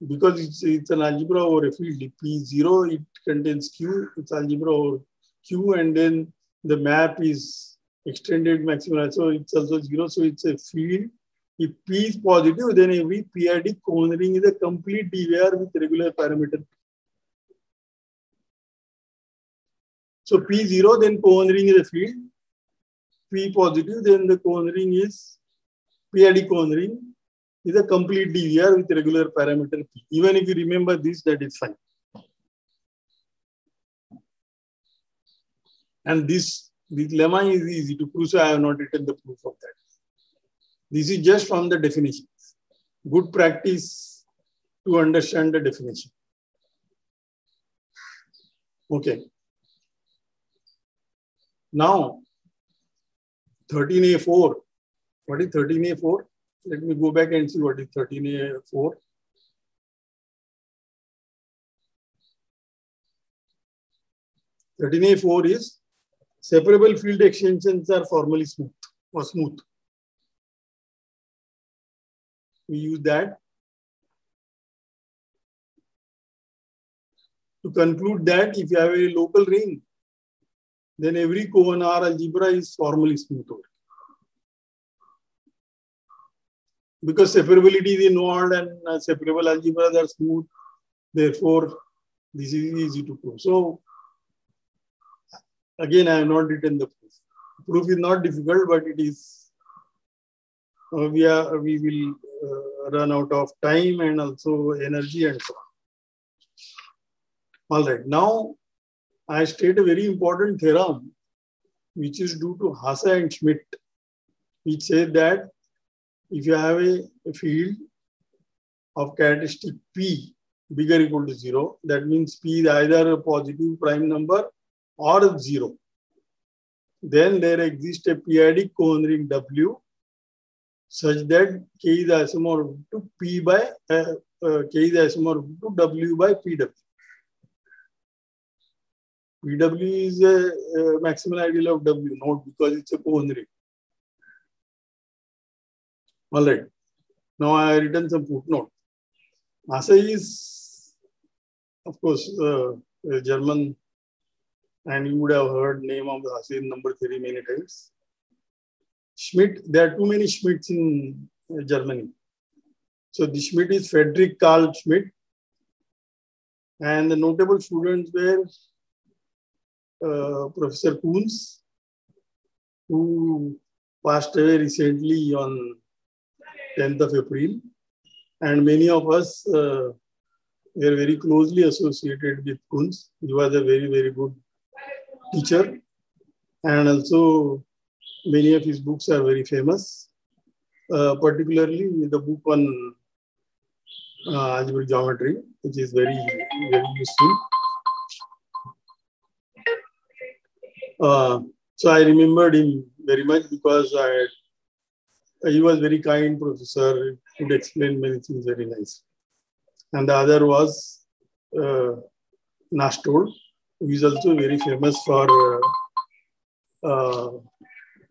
because it's an algebra over a field. If P is 0, it contains Q, it's algebra over Q, and then the map is extended maximal, so it's also 0, so it's a field. If P is positive, then every p-adic Cohen ring is a complete DVR with regular parameter. So P0, then Cohen ring is a field. P positive, then the Cohen ring is p-adic Cohen ring is a complete DVR with regular parameter P. Even if you remember this, that is fine. And this lemma is easy to prove, so I have not written the proof of that. This is just from the definitions. Good practice to understand the definition. Okay. Now, 13A4. What is 13A4? Let me go back and see what is 13A4. (13A4) is separable field extensions are formally smooth or smooth. We use that to conclude that if you have a local ring, then every co-n-R algebra is formally smooth. Because separability is involved and separable algebras are smooth, therefore this is easy to prove. So again, I have not written the proof. Proof is not difficult, but it is we will run out of time and also energy and so on. All right, now I state a very important theorem, which is due to Hasse and Schmidt, which says that if you have a field of characteristic P bigger or equal to 0, that means P is either a positive prime number or 0. Then there exists a periodic Cohen ring W such that K is isomorphic to P by K is isomorphic to W by PW. PW is a maximal ideal of W, not because it's a Cohen ring. All right. Now I have written some footnote. Hasse is, of course, a German, and you would have heard name of the Hasse number theory many times. Schmidt, there are too many Schmidts in Germany. So the Schmidt is Friedrich Karl Schmidt, and the notable students were Professor Kunz, who passed away recently on 10th of April, and many of us were very closely associated with Kunz. He was a very, very good teacher, and also many of his books are very famous, particularly the book on algebraic geometry, which is very, very useful. So I remembered him very much because he was very kind professor, could explain many things very nice. And the other was Nastol, who is also very famous for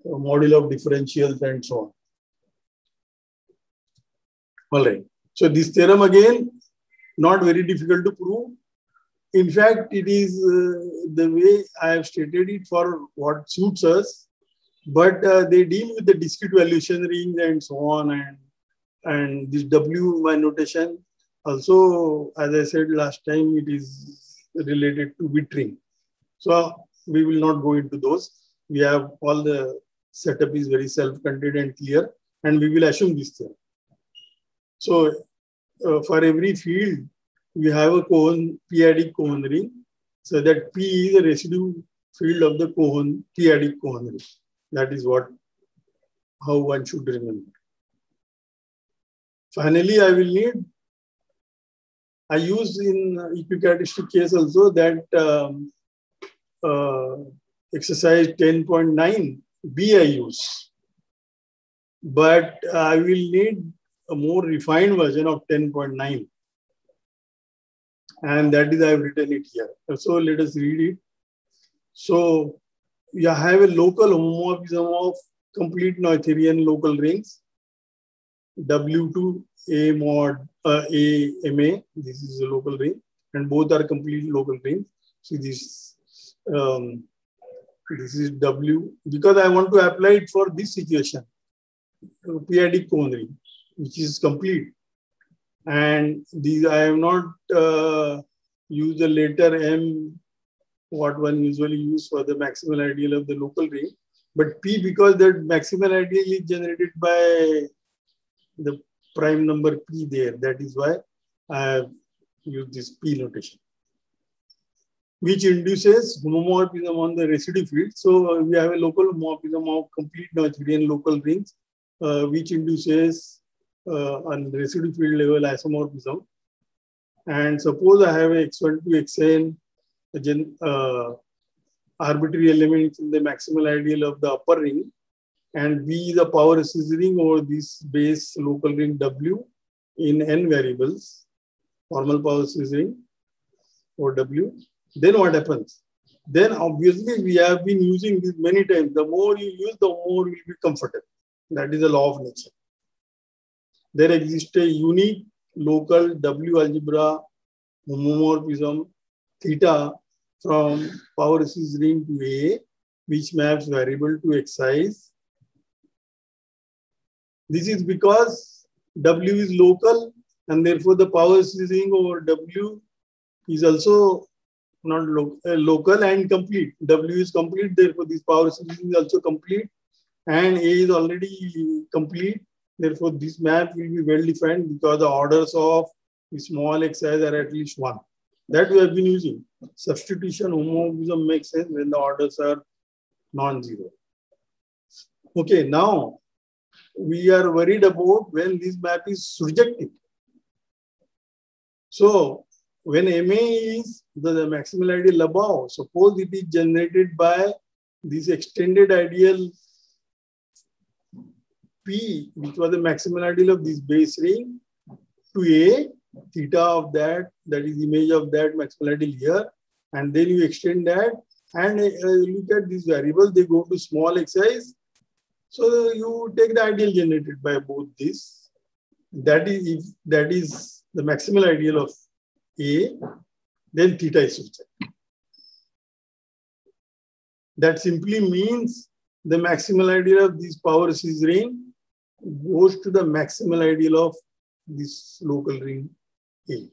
model of differentials and so on. All right. So this theorem again, not very difficult to prove. In fact, it is the way I have stated it for what suits us, but they deal with the discrete valuation rings and so on, and this W by notation. Also, as I said last time, it is related to bit ring. So we will not go into those. We have all the setup is very self-contained and clear, and we will assume this theorem. So for every field, we have a p-adic Cohen ring, so that P is a residue field of the p-adic Cohen ring. That is how one should remember. Finally, I use in equicharacteristic case also that exercise 10.9 B I use, but I will need a more refined version of 10.9. And that is, I have written it here. So let us read it. So you have a local homomorphism of complete Noetherian local rings, W2 A mod A MA. This is a local ring, and both are complete local rings. So this is W, because I want to apply it for this situation, p-adic Cohen ring, which is complete. And these I have not used the letter M, what one usually use for the maximal ideal of the local ring, but P, because that maximal ideal is generated by the prime number P there. That is why I have used this P notation, which induces homomorphism on the residue field. So we have a local homomorphism of complete Noetherian local rings, which induces on residue field level isomorphism. And suppose I have x1 to xn arbitrary elements in the maximal ideal of the upper ring, and B is the power scissoring over this base local ring W in n variables, formal power scissoring over W. Then what happens? then obviously we have been using this many times. The more you use, the more you will be comfortable. That is the law of nature. There exists a unique local W algebra homomorphism theta from power series ring to A, which maps variable to excise. This is because W is local, and therefore the power series ring over W is also not local and complete. W is complete, therefore this power series is also complete, and A is already complete. Therefore, this map will be well defined because the orders of the small xi are at least 1. That we have been using. Substitution homomorphism makes sense when the orders are non-zero. Okay, now we are worried about when this map is surjective. So, when MA is the maximal ideal above, suppose it is generated by this extended ideal P, which was the maximal ideal of this base ring, to A, theta of that is image of that maximal ideal here, and then you extend that and look at these variables, they go to small x's. So you take the ideal generated by both these. That is, if that is the maximal ideal of A, then theta is surjective. That simply means the maximal ideal of this power series ring goes to the maximal ideal of this local ring A.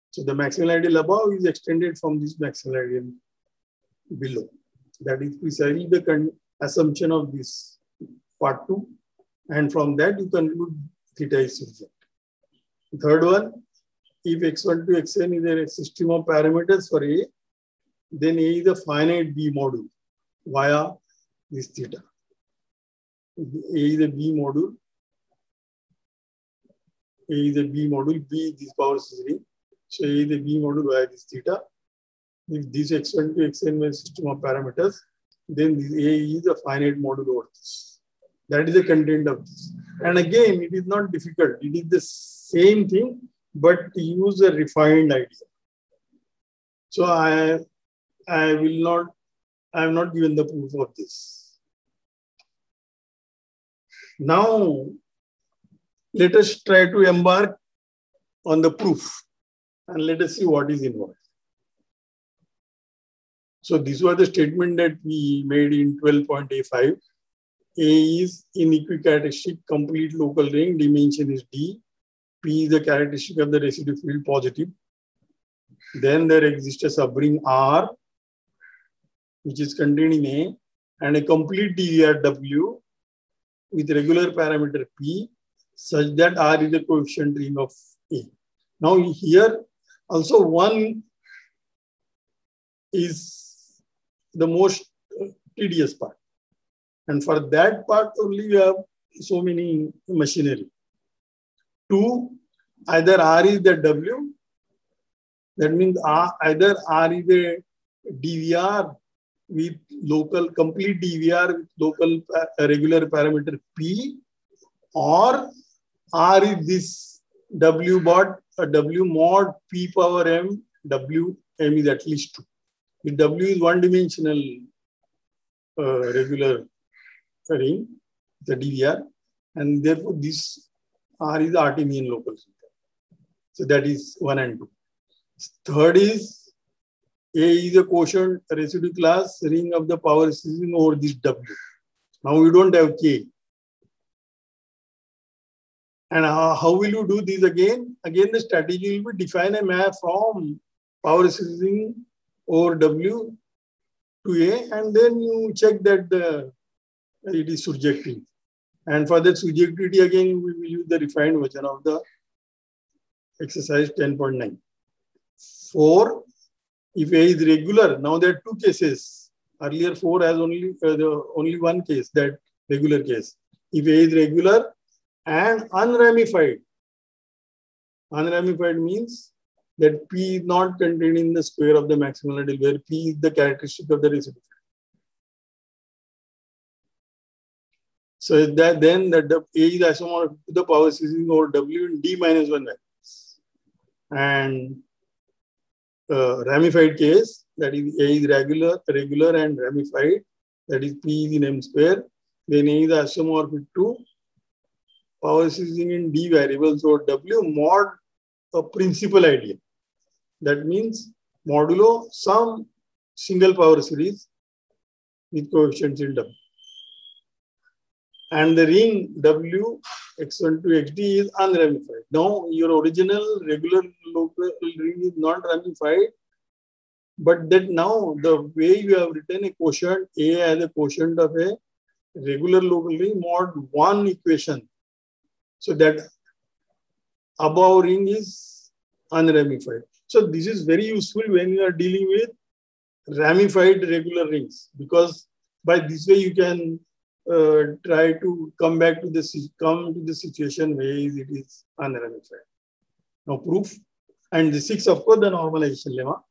So the maximal ideal above is extended from this maximal ideal below. That is precisely the assumption of this part 2. And from that you conclude theta is surjective. Third one, if x1 to xn is a system of parameters for A, then A is a finite B module via this theta. A is a B module. A is a B module. B is this power series ring. So A is a B module via this theta. If this x1 to xn is a system of parameters, then this A is a finite module over this. That is the content of this. And again, it is not difficult. It is the same thing, but use a refined idea. So I have not given the proof of this. Now, let us try to embark on the proof and let us see what is involved. So this was the statement that we made in 12.A5. A is in equicharacteristic complete local ring, dimension is D. P is the characteristic of the residue field positive. Then there exists a subring R, which is contained in A, and a complete DVR W with regular parameter P, such that R is the coefficient ring of A. Now here also one is the most tedious part. And for that part only we have so many machinery. 2, either R is the W, that means either R is a DVR with local, complete DVR with local regular parameter P, or R is this W mod P power M, W M is at least 2. If W is one dimensional regular ring, the DVR, and therefore this R is the Artemian local center. So that is 1 and 2. Third is A is a quotient residue class ring of the power series over this W. Now we don't have K. And how will you do this again? Again, the strategy will be define a map from power series ring over W to A, and then you check that it is surjective. And for that surjectivity, again, we will use the refined version of the exercise 10.9. 4, if A is regular, now there are 2 cases. Earlier 4 has only one case, that regular case. If A is regular and unramified, unramified means that P is not contained in the square of the maximal ideal, where P is the characteristic of the residue. So that then that A is isomorphic to the power series over W in D minus 1 values. And ramified case, that is A is regular and ramified, that is P is in M square, then A is isomorphic to power series in D variables, so W mod a principal ideal. That means modulo some single power series with coefficients in W. And the ring W x1 to xd is unramified. Now your original regular local ring is not ramified, but that now the way you have written a quotient A as a quotient of a regular local ring mod one equation. So that above ring is unramified. So this is very useful when you are dealing with ramified regular rings, because by this way you can try to come to the situation where it is unramified. Now proof, and the 6, of course, the normalization lemma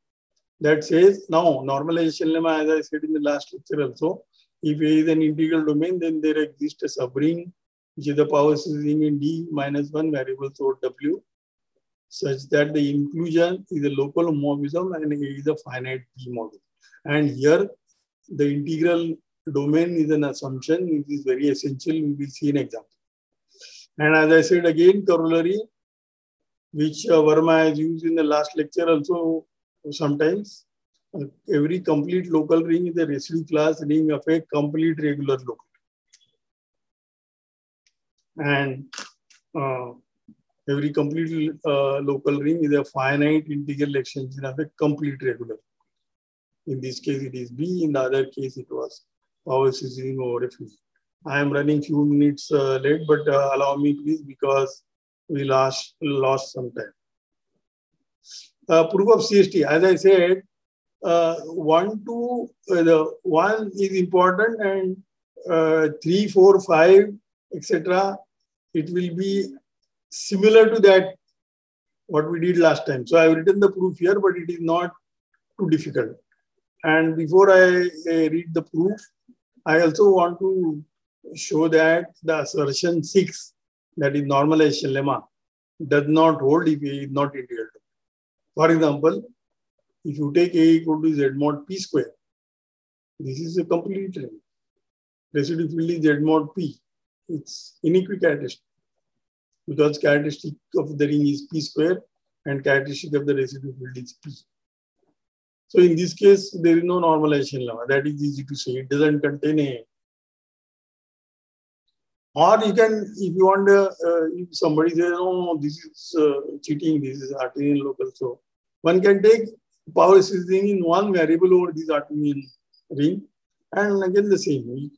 that says, now normalization lemma, as I said in the last lecture also, if A is an integral domain, then there exists a subring which is the power series in D minus 1 variable so W, such that the inclusion is a local homomorphism and A is a finite P model. And here the integral domain is an assumption. It is very essential. We will see an example. And as I said again, corollary, which Verma has used in the last lecture also sometimes, every complete local ring is a residue class ring of a complete regular local. And every complete local ring is a finite integral extension of a complete regular. In this case, it is B. In the other case, it was power series over a few. I am running few minutes late, but allow me please, because we lost some time. Proof of CST, as I said, 1, 2, the 1 is important, and 3, 4, 5, etc. It will be similar to that what we did last time. So I have written the proof here, but it is not too difficult. And before I read the proof, I also want to show that the assertion 6, that is normalization lemma, does not hold if A is not integral. For example, if you take A equal to Z mod P square, this is a complete ring. Residue field is Z mod P. It's inequicharacteristic, because characteristic of the ring is P square and characteristic of the residue field is P. So in this case, there is no normalization lemma. That is easy to say. It doesn't contain A. Or you can, if you want, if somebody says, no, this is cheating, this is Artinian local. So one can take power series ring in one variable over this Artinian ring. And again, the same.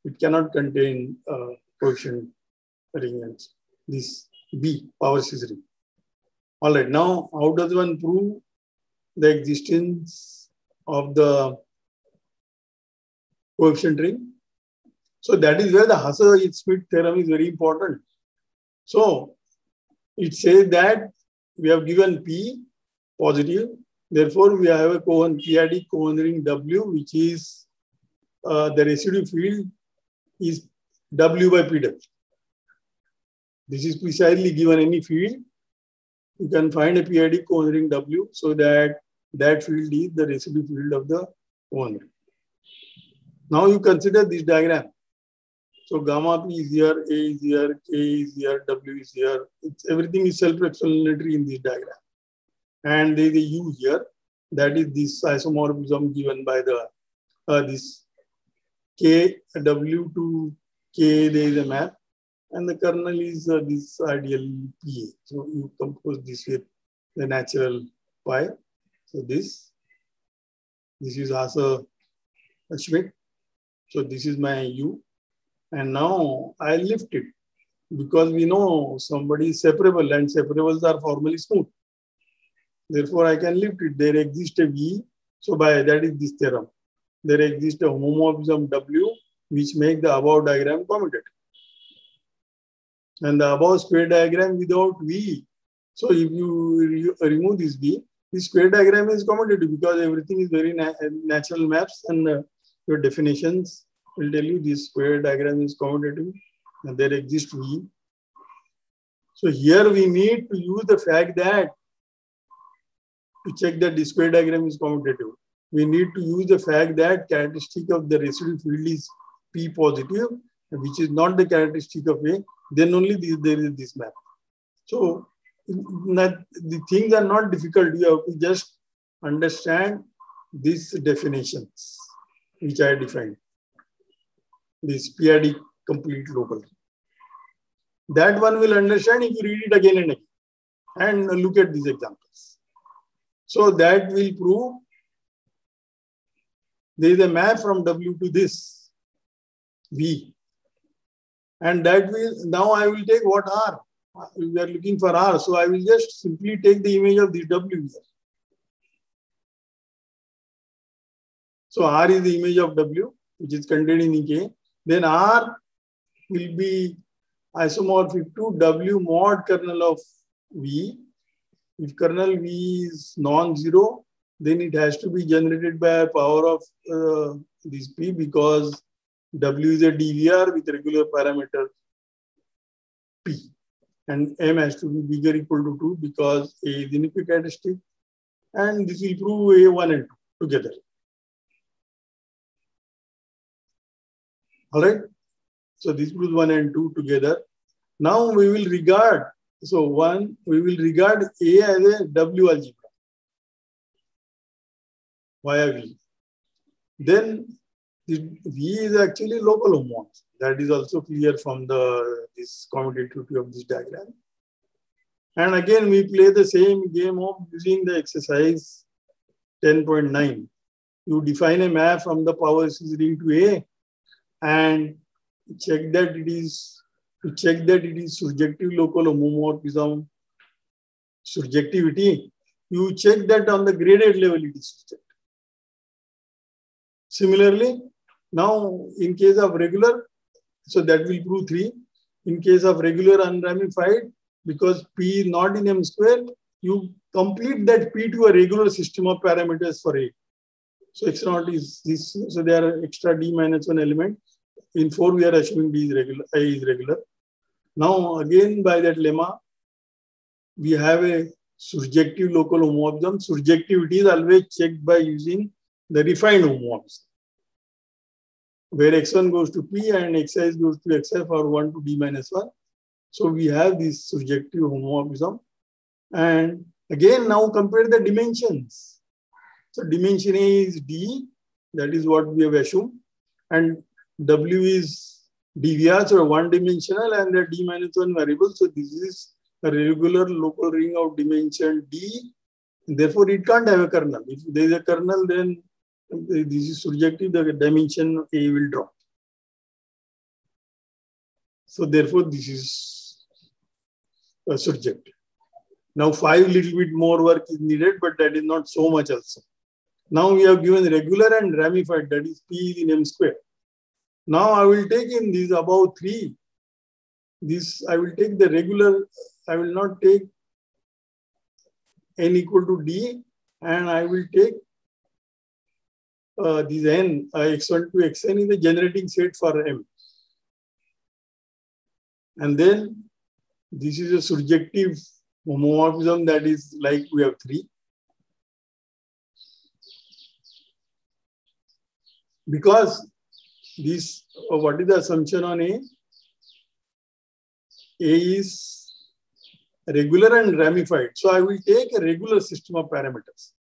It cannot contain coefficient ring and this B, power series ring. All right, now how does one prove the existence of the coefficient ring? So that is where the Hasse-Schmidt theorem is very important. So it says that we have given P positive, therefore we have a p-adic Cohen ring W, which is the residue field is W by PW. This is precisely given any field. You can find a p-adic Cohen ring W, so that field is the residue field of the Cohen ring. Now you consider this diagram. So gamma P is here, A is here, K is here, W is here. Everything is self-explanatory in this diagram. And there is a U here. That is this isomorphism given by the this K, W to K, there is a map. And the kernel is this ideal PA. So you compose this with the natural pi. So this is Hasse-Schmidt. So this is my U. And now I lift it, because we know somebody is separable and separables are formally smooth. Therefore, I can lift it. There exists a V. So by that is this theorem. There exists a homomorphism W, which makes the above diagram commutative. And the above square diagram without V. So if you remove this V, this square diagram is commutative, because everything is very natural maps, and your definitions will tell you this square diagram is commutative and there exists V. So here we need to use the fact that to check that the square diagram is commutative, we need to use the fact that characteristic of the residual field is P positive, which is not the characteristic of A, then only there is this map. So the things are not difficult. You have to just understand these definitions which I defined. This PID complete local. That one will understand if you read it again and again and look at these examples. So that will prove there is a map from W to this V. And that will, now I will take what R. We are looking for R. So I will just simply take the image of this W here. So R is the image of W, which is contained in K. Then R will be isomorphic to W mod kernel of V. If kernel V is non-zero, then it has to be generated by a power of this P, because W is a DVR with regular parameter P. And M has to be bigger equal to 2 because A is inequidistant. And this will prove A1 and 2 together. All right. So this proves 1 and 2 together. Now we will regard, we will regard A as a W algebra via V. Then V is actually local homomorphism. That is also clear from this commutativity of this diagram. And again, we play the same game of using the exercise 10.9. You define a map from the power series ring to A and check that it is surjective local homomorphism, surjectivity. You check that on the graded level it is surjective. Similarly, now in case of regular, so that will prove 3. In case of regular unramified, because P is not in M square, you complete that P to a regular system of parameters for A. So X0 is this, so there are extra D minus 1 element. In 4, we are assuming D is regular, A is regular. Now, again, by that lemma, we have a surjective local homomorphism. Surjectivity is always checked by using the refined homomorphism, where X1 goes to P and Xi goes to Xi for 1 to D minus 1. So we have this surjective homomorphism. And again, now compare the dimensions. So dimension A is D, that is what we have assumed. And W is DVR, so one dimensional, and the D minus 1 variable. So this is a regular local ring of dimension D. Therefore, it can't have a kernel. If there is a kernel, then this is surjective, the dimension A will drop. So therefore, this is surjective. Now 5 little bit more work is needed, but that is not so much also. Now we have given regular and ramified, that is P in M square. Now I will take in these above 3. This I will take the regular, I will not take N equal to D, and I will take this N, X1 to Xn is the generating set for M. And then this is a surjective homomorphism, that is like we have 3. Because this, what is the assumption on A? A is regular and ramified. So I will take a regular system of parameters.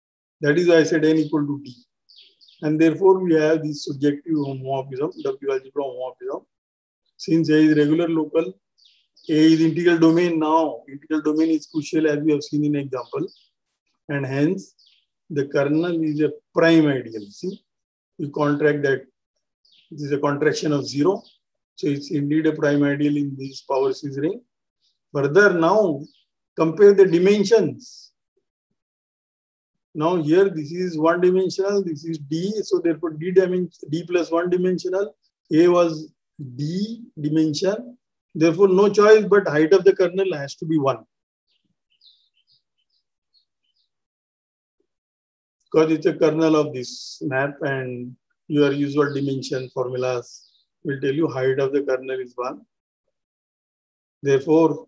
That is why I said N equal to D. And therefore we have this surjective homomorphism, W algebra homomorphism. Since A is regular local, A is integral domain now. Integral domain is crucial as we have seen in example. And hence the kernel is a prime ideal. See, we contract that. This is a contraction of 0. So it's indeed a prime ideal in this power series ring. Further, now compare the dimensions. Now here this is 1 dimensional, this is D. So therefore D plus 1 dimensional. A was D dimension. Therefore no choice but height of the kernel has to be 1. Because it's a kernel of this map and your usual dimension formulas will tell you height of the kernel is 1. Therefore,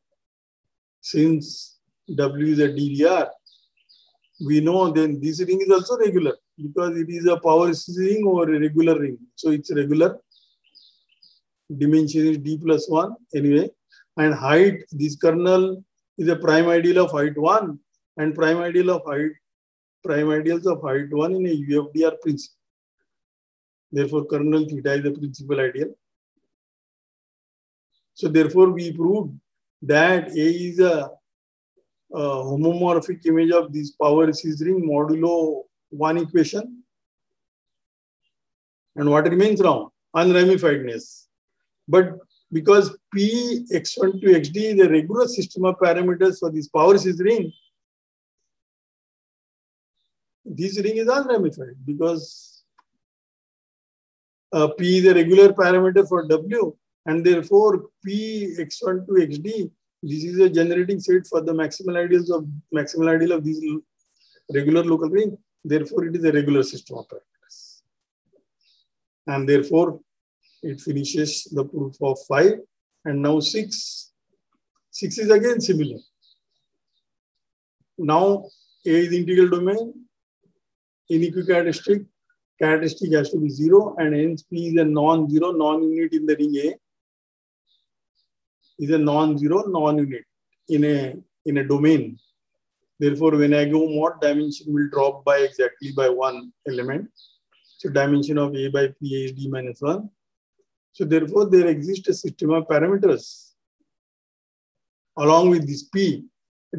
since W is a DVR, we know then this ring is also regular because it is a power ring or a regular ring. So it's regular. Dimension is d plus 1 anyway. And height, this kernel is a prime ideal of height 1 and prime ideals of height 1 in a UFD principle. Therefore, kernel theta is the principal ideal. So therefore, we proved that A is a homomorphic image of this power series ring modulo 1 equation. And what remains wrong? Unramifiedness. But because P x1 to xd is a regular system of parameters for this power series ring, this ring is unramified because P is a regular parameter for W, and therefore P x1 to xd, this is a generating set for the maximal ideal of this regular local ring. Therefore, it is a regular system of parameters. And therefore, it finishes the proof of 5. And now 6. 6 is again similar. Now A is integral domain, inequicharacteristic, characteristic has to be 0, and hence P is a non-zero, non-unit in the ring A. Is a non-zero, non-unit in a domain. Therefore, when I go mod, dimension will drop by exactly by 1 element. So dimension of A by P is d minus 1. So therefore, there exists a system of parameters along with this P,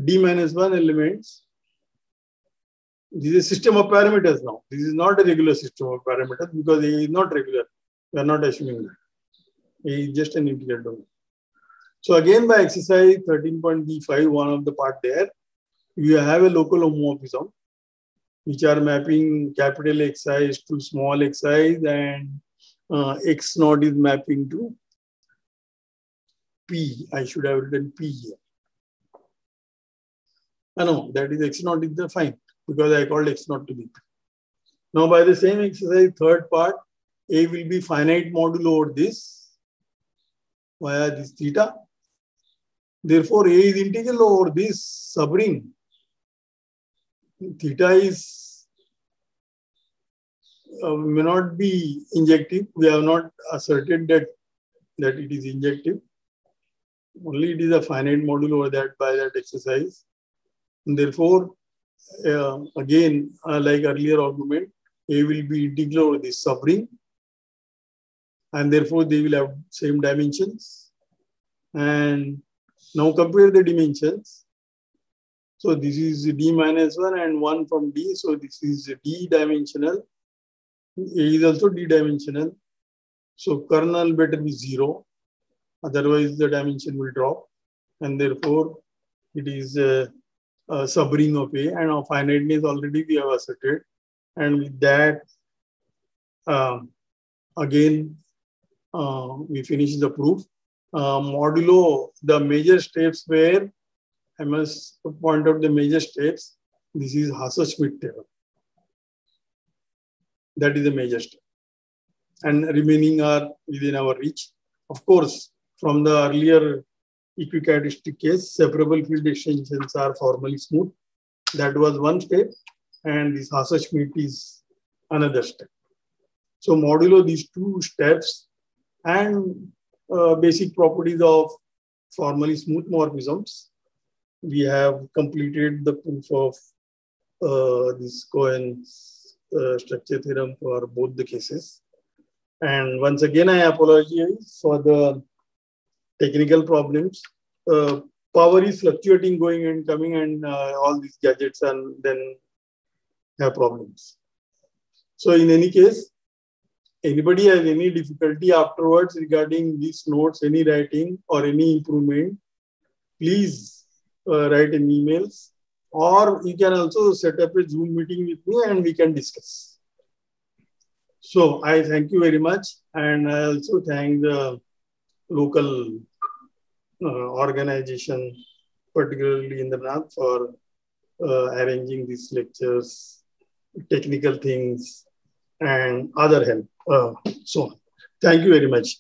d minus 1 elements. This is a system of parameters now. This is not a regular system of parameters because A is not regular. We are not assuming that. A is just an integral domain. So again, by exercise 13.b5, one of the part there, you have a local homomorphism, which are mapping capital Xi to small xi, and X naught is mapping to P. I should have written P here. No, that is X naught is the fine because I called X naught to be P. Now, by the same exercise, third part, A will be finite modulo over this via this theta. Therefore, A is integral over this subring. Theta is may not be injective. We have not asserted that it is injective. Only it is a finite module over that by that exercise. And therefore, again, like earlier argument, A will be integral over this subring. And therefore, they will have same dimensions. And now compare the dimensions. So this is d minus 1 and 1 from d. So this is d dimensional. A is also d dimensional. So kernel better be 0. Otherwise, the dimension will drop. And therefore, it is a subring of A. And our finiteness already we have asserted. And with that, again, we finish the proof. Modulo the major steps where I must point out the major steps. This is Hasse-Schmidt theorem. That is a major step. And remaining are within our reach. Of course, from the earlier equicharacteristic case, separable field extensions are formally smooth. That was one step. And this Hasse-Schmidt is another step. So modulo these two steps and basic properties of formally smooth morphisms, we have completed the proof of this Cohen's structure theorem for both the cases. And once again, I apologize for the technical problems. Power is fluctuating, going and coming, and all these gadgets and then have problems. So in any case, anybody has any difficulty afterwards regarding these notes, any writing or any improvement, please write in emails, or you can also set up a Zoom meeting with me and we can discuss. So I thank you very much. And I also thank the local organization, particularly in the NAP, for arranging these lectures, technical things, and other help. So thank you very much.